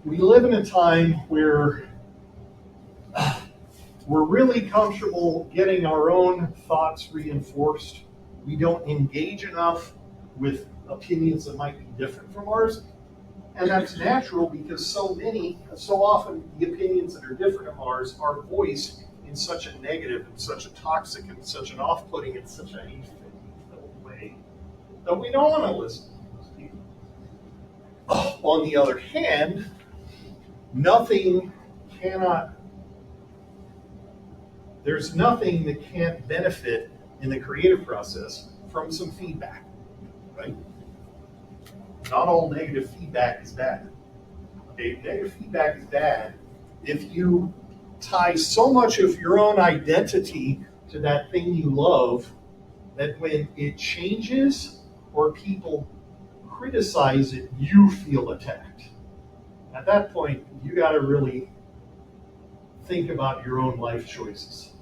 We live in a time where we're really comfortable getting our own thoughts reinforced. We don't engage enough with opinions that might be different from ours. And that's natural because so often the opinions that are different from ours are voiced in such a negative and such a toxic and such an off-putting and such a hateful way that we don't want to listen to those people. On the other hand, there's nothing that can't benefit in the creative process from some feedback, right? Not all negative feedback is bad. Okay, negative feedback is bad if you tie so much of your own identity to that thing you love that when it changes or people criticize it, you feel attacked. At that point, you got to really think about your own life choices.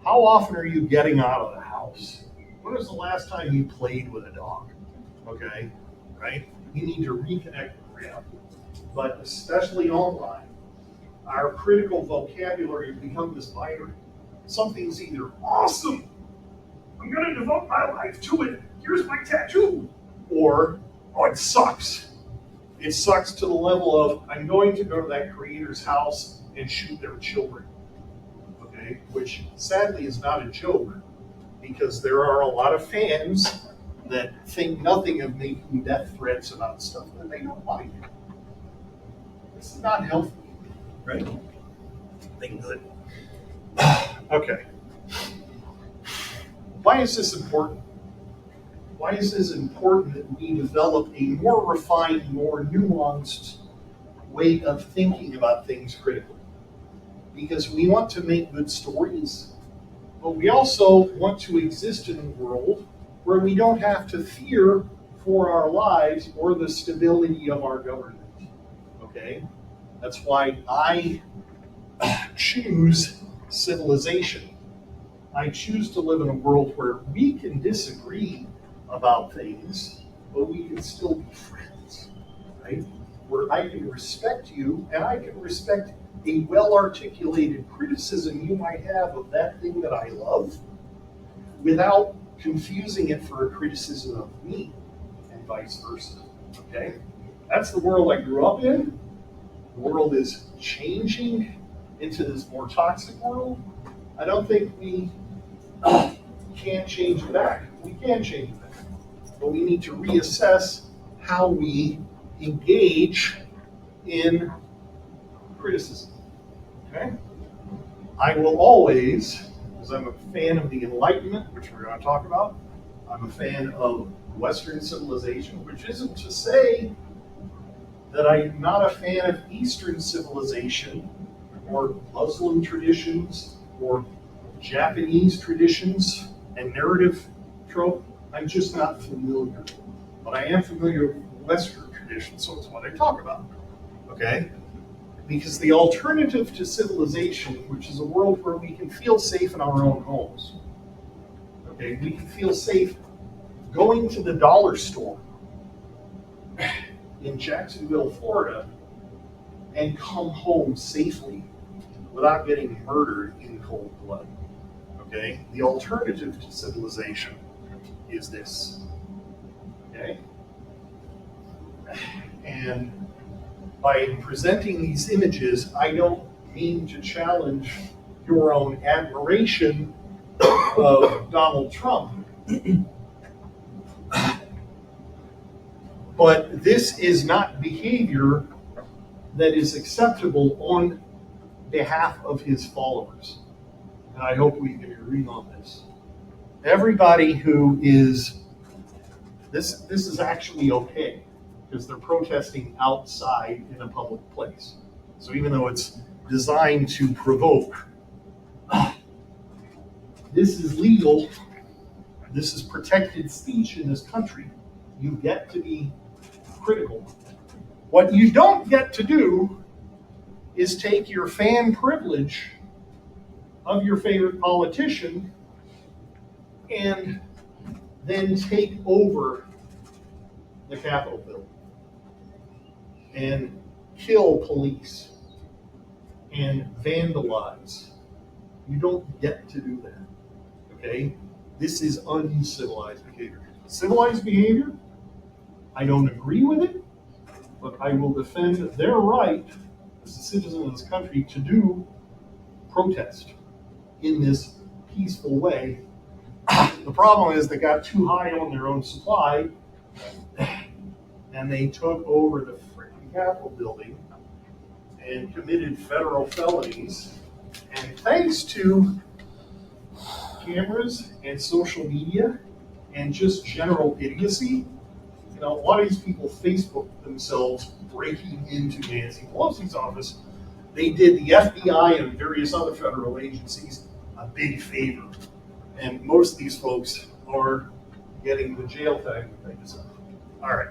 How often are you getting out of the house? When was the last time you played with a dog? Okay, right? You need to reconnect with reality. But especially online, our critical vocabulary has become this binary. Something's either awesome, I'm going to devote my life to it, here's my tattoo, or, oh, it sucks. It sucks to the level of, I'm going to go to that creator's house and shoot their children. Okay, which sadly is not a joke, because there are a lot of fans that think nothing of making death threats about stuff that they don't like. This is not healthy, right? Think good. Okay. Why is this important? Why is this important that we develop a more refined, more nuanced way of thinking about things critically? Because we want to make good stories, but we also want to exist in a world where we don't have to fear for our lives or the stability of our government. Okay? That's why I choose civilization. I choose to live in a world where we can disagree about things, but we can still be friends, right? Where I can respect you and I can respect a well-articulated criticism you might have of that thing that I love without confusing it for a criticism of me and vice versa, okay? That's the world I grew up in. The world is changing into this more toxic world. I don't think we can't change it back. We can change it back. But we need to reassess how we engage in criticism. Okay? I will always, because I'm a fan of the Enlightenment, which we're going to talk about, I'm a fan of Western civilization, which isn't to say that I'm not a fan of Eastern civilization or Muslim traditions or Japanese traditions and narrative trope. I'm just not familiar. But I am familiar with Western traditions, so it's what I talk about. Okay? Because the alternative to civilization, which is a world where we can feel safe in our own homes, okay, we can feel safe going to the dollar store in Jacksonville, Florida, and come home safely without getting murdered in cold blood. Okay? The alternative to civilization is this. Okay? And by presenting these images, I don't mean to challenge your own admiration of Donald Trump. But this is not behavior that is acceptable on behalf of his followers. And I hope we can agree on this. Everybody who is, this is actually okay, because they're protesting outside in a public place. So even though it's designed to provoke, this is legal. This is protected speech in this country. You get to be critical. What you don't get to do is take your fan privilege of your favorite politician and then take over the Capitol building and kill police and vandalize. You don't get to do that, okay? This is uncivilized behavior. Civilized behavior, I don't agree with it, but I will defend their right as a citizen of this country to do protest in this peaceful way. The problem is they got too high on their own supply and they took over the freaking Capitol building and committed federal felonies. And thanks to cameras and social media and just general idiocy, you know, a lot of these people Facebook themselves breaking into Nancy Pelosi's office. They did the FBI and various other federal agencies a big favor. And most of these folks are getting the jail time that they deserve. All right.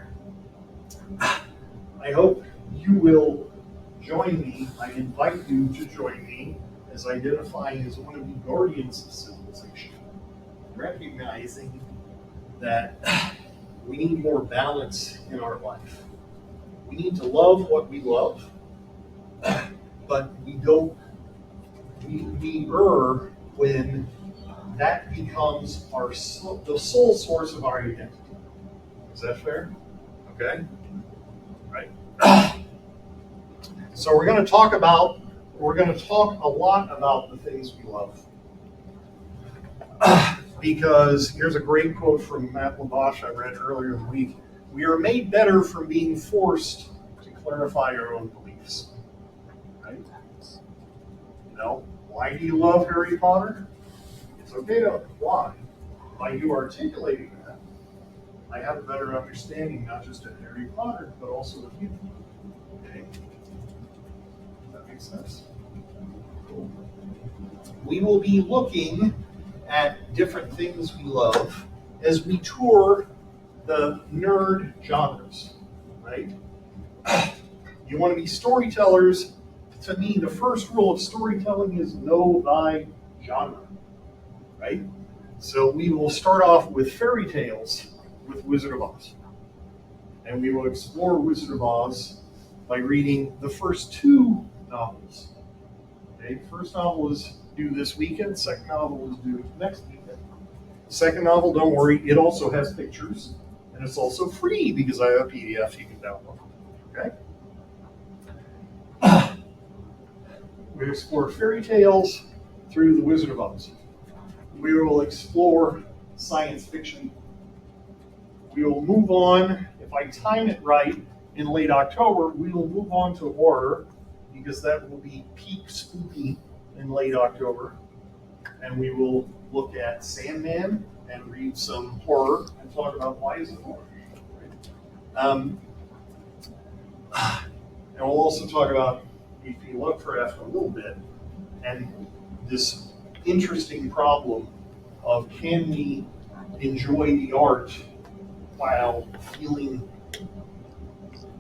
I hope you will join me. I invite you to join me as identifying as one of the guardians of civilization, recognizing that we need more balance in our life. We need to love what we love, but we don't, we err when that becomes the sole source of our identity. Is that fair? Okay? Right. So we're going to talk a lot about the things we love. Because here's a great quote from Matt Labosh I read earlier in the week. We are made better from being forced to clarify our own beliefs. Right? You know, why do you love Harry Potter? It's okay to why. By you articulating that, I have a better understanding not just of Harry Potter, but also of you. Okay? Does that make sense? Cool. We will be looking at different things we love as we tour the nerd genres, right? You want to be storytellers. To me, the first rule of storytelling is know thy genre, right? So we will start off with fairy tales with Wizard of Oz. And we will explore Wizard of Oz by reading the first two novels. Okay, first novel is due this weekend, second novel is due next weekend. Second novel, don't worry, it also has pictures, and it's also free because I have a PDF you can download. Okay? We explore fairy tales through the Wizard of Oz. We will explore science fiction. We will move on, if I time it right, in late October, we will move on to horror, because that will be peak spooky in late October. And we will look at Sandman and read some horror and talk about why is it horror. And we'll also talk about H.P. Lovecraft a little bit and this interesting problem of can we enjoy the art while feeling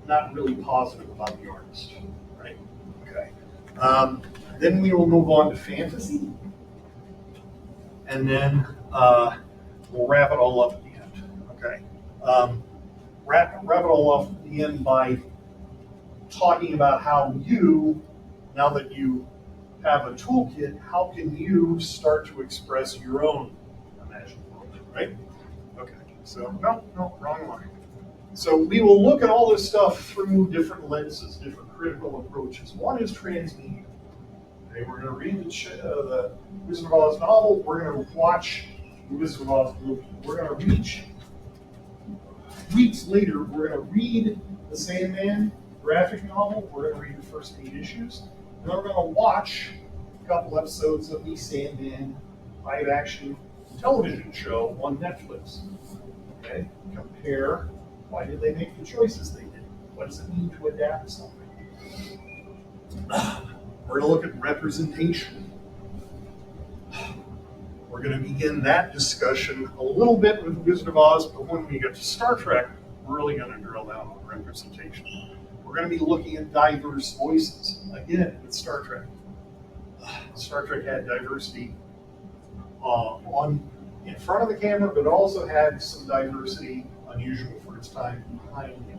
not really positive about the artist, right? Okay. Then we will move on to fantasy, and then we'll wrap it all up at the end. Okay. Wrap it all up at the end by talking about how you, now that you have a toolkit, how can you start to express your own imagined world, right? Okay. So no, wrong line. So we will look at all this stuff through different lenses, different critical approaches. One is transmedia. Okay, we're going to read the Wizard of Oz novel. We're going to watch the Wizard of Oz movie. We're going to reach weeks later. We're going to read the Sandman graphic novel. We're going to read the first 8 issues, and then we're going to watch a couple episodes of the Sandman live-action television show on Netflix. Okay, compare. Why did they make the choices they did? What does it mean to adapt something? We're going to look at representation. We're going to begin that discussion a little bit with Wizard of Oz, but when we get to Star Trek, we're really going to drill down on representation. We're going to be looking at diverse voices. Again, with Star Trek. Star Trek had diversity in front of the camera, but also had some diversity unusual for its time behind the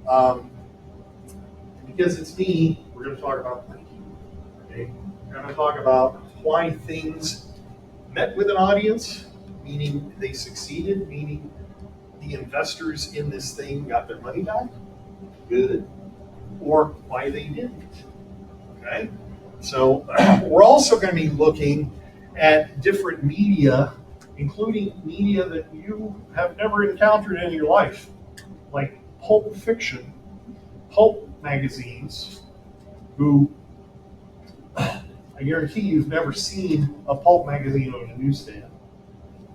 camera. Because it's me, we're going to talk about thinking. Okay? We're going to talk about why things met with an audience, meaning they succeeded, meaning the investors in this thing got their money back, good, or why they didn't. Okay? So we're also going to be looking at different media, including media that you have never encountered in your life, like pulp fiction, pulp magazines, who I guarantee you've never seen a pulp magazine on a newsstand.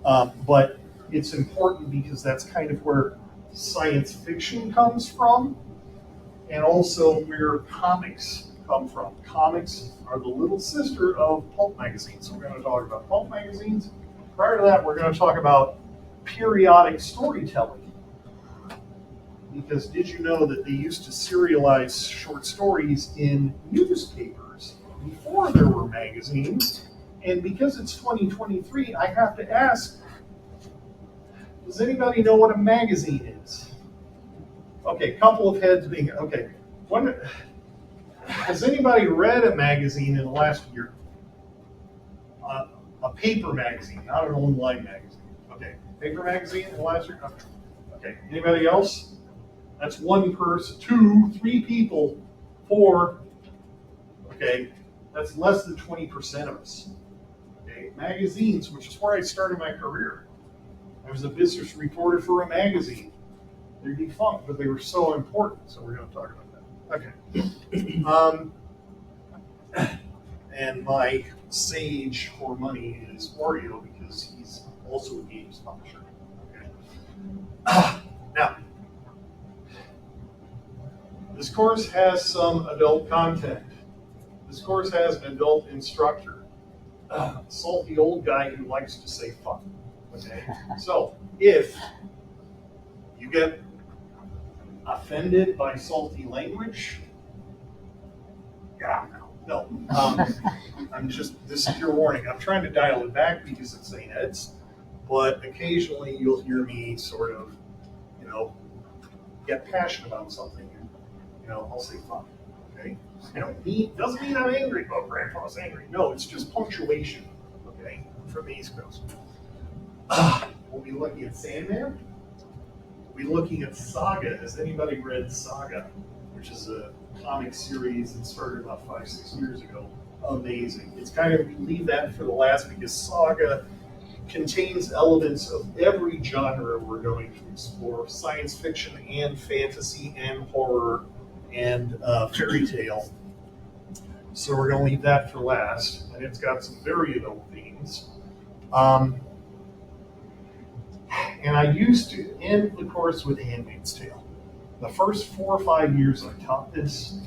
But it's important because that's kind of where science fiction comes from, and also where comics come from. Comics are the little sister of pulp magazines. So we're going to talk about pulp magazines. Prior to that, we're going to talk about periodic storytelling. Because did you know that they used to serialize short stories in newspapers before there were magazines? And because it's 2023, I have to ask, does anybody know what a magazine is? Okay, couple of heads being, okay. Has anybody read a magazine in the last year? A paper magazine, not an online magazine. Okay, paper magazine in the last year? Okay, anybody else? That's one person, 2, 3 people, 4. Okay, that's less than 20% of us. Okay, magazines, which is where I started my career. I was a business reporter for a magazine. They're defunct, but they were so important, so we're going to talk about that. Okay. And my sage for money is Wario because he's also a games publisher. Okay. Now, this course has some adult content. This course has an adult instructor, salty old guy who likes to say fuck. Okay, so if you get offended by salty language, yeah, no. I'm just, this is your warning. I'm trying to dial it back because it's St. Ed's, but occasionally you'll hear me sort of, get passionate about something. I'll say fuck. Okay, doesn't mean I'm angry. Oh, Grandpa's angry. No, it's just punctuation. Okay, from the East Coast. We'll be looking at Sandman. We'll be looking at Saga. Has anybody read Saga, which is a comic series that started about 5-6 years ago? Amazing. It's kind of, we leave that for the last because Saga contains elements of every genre we're going to explore: science fiction and fantasy and horror and fairy tale. So we're going to leave that for last, and it's got some very adult themes. And I used to end the course with Handmaid's Tale. The first 4 or 5 years I taught this,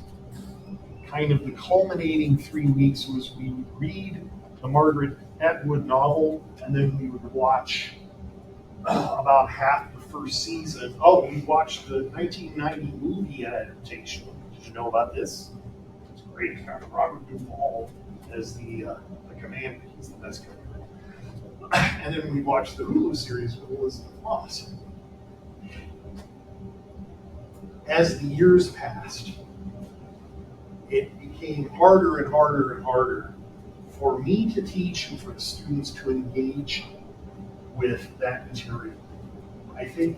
kind of the culminating 3 weeks was we would read the Margaret Atwood novel, and then we would watch about half the first season. Oh, we watched the 1990 movie adaptation. Did you know about this? It's great. It's got Robert Duvall as the commander. He's the best commander. And then we watched the Hulu series with Elizabeth Moss. As the years passed, it became harder and harder and harder for me to teach and for the students to engage with that material. I think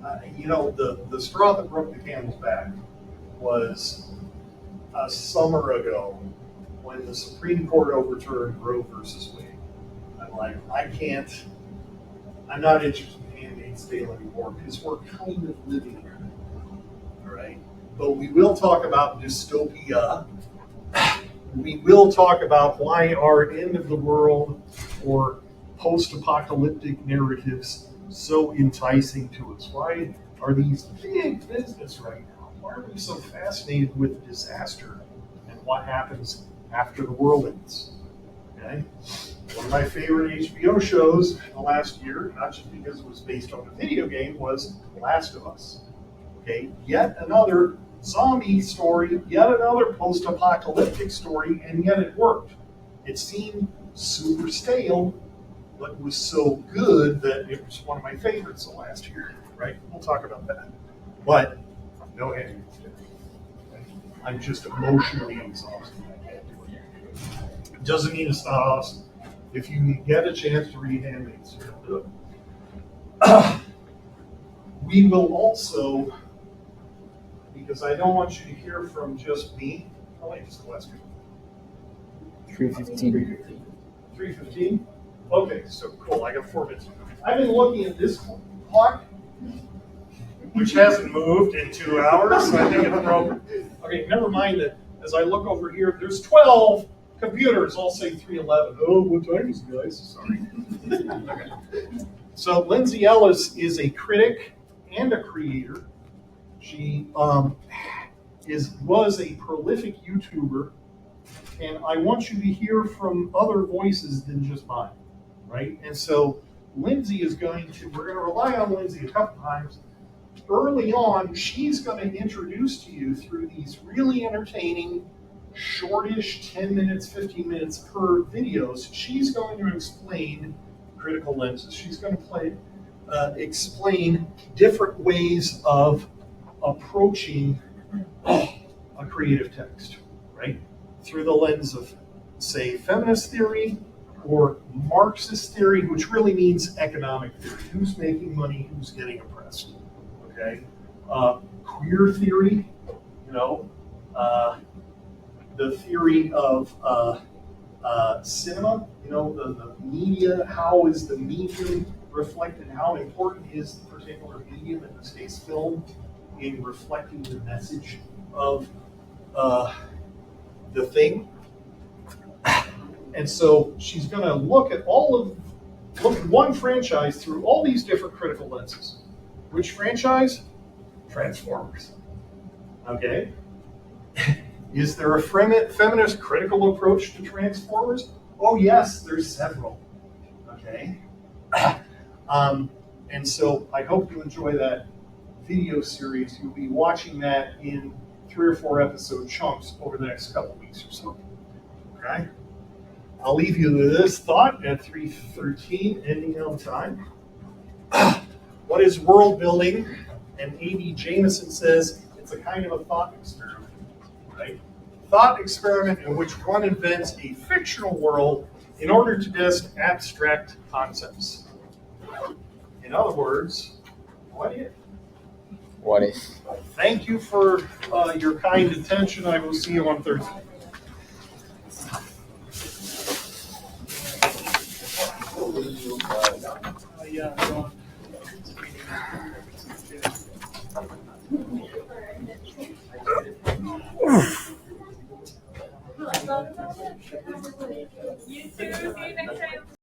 the straw that broke the camel's back was a summer ago when the Supreme Court overturned Roe versus Wade. I'm like, I'm not interested in Handmaid's Tale anymore because we're kind of living here. All right? But we will talk about dystopia. We will talk about why are end of the world or post-apocalyptic narratives so enticing to us. Why are these big business right now? Why are we so fascinated with disaster and what happens after the world ends? Okay? One of my favorite HBO shows in the last year, not just because it was based on a video game, was Last of Us. Okay, yet another zombie story, yet another post-apocalyptic story, and yet it worked. It seemed super stale, but it was so good that it was one of my favorites the last year, right? We'll talk about that. But no Handmaid's Tale. I'm just emotionally exhausted. I can't do it. It doesn't mean it's not awesome. If you get a chance to read Handmaid's Tale, do it. We will also, because I don't want you to hear from just me. How late is the question? 3:15. 3:15? Okay, so cool. I got 4 minutes. I've been looking at this clock, which hasn't moved in 2 hours, so I think it's broken. Okay, never mind that. As I look over here, there's 12 computers. I'll say 3:11. Oh, what time is it, guys? Sorry. Okay. So Lindsay Ellis is a critic and a creator. She was a prolific YouTuber, and I want you to hear from other voices than just mine, right? And so Lindsay we're going to rely on Lindsay a couple times. Early on, she's going to introduce to you through these really entertaining, shortish 10 minutes, 15 minutes per videos, she's going to explain critical lenses. She's going to explain different ways of approaching a creative text, right? Through the lens of, say, feminist theory or Marxist theory, which really means economic theory. Who's making money? Who's getting oppressed? Okay? Queer theory, the theory of cinema, the media, how is the medium reflected, how important is the particular medium, in this case film, in reflecting the message of the thing. And so she's going to look at one franchise through all these different critical lenses. Which franchise? Transformers. Okay. Is there a feminist critical approach to Transformers? Oh yes, there's several. Okay. And so I hope you enjoy that video series. You'll be watching that in 3 or 4 episode chunks over the next couple weeks or so. Okay? I'll leave you with this thought at 3:13, ending on time. What is world building? And A.B. Jameson says it's a kind of a thought experiment, right? Thought experiment in which one invents a fictional world in order to test abstract concepts. In other words, what if? What if? Thank you for your kind attention. I will see you on Thursday. You too. See you next time.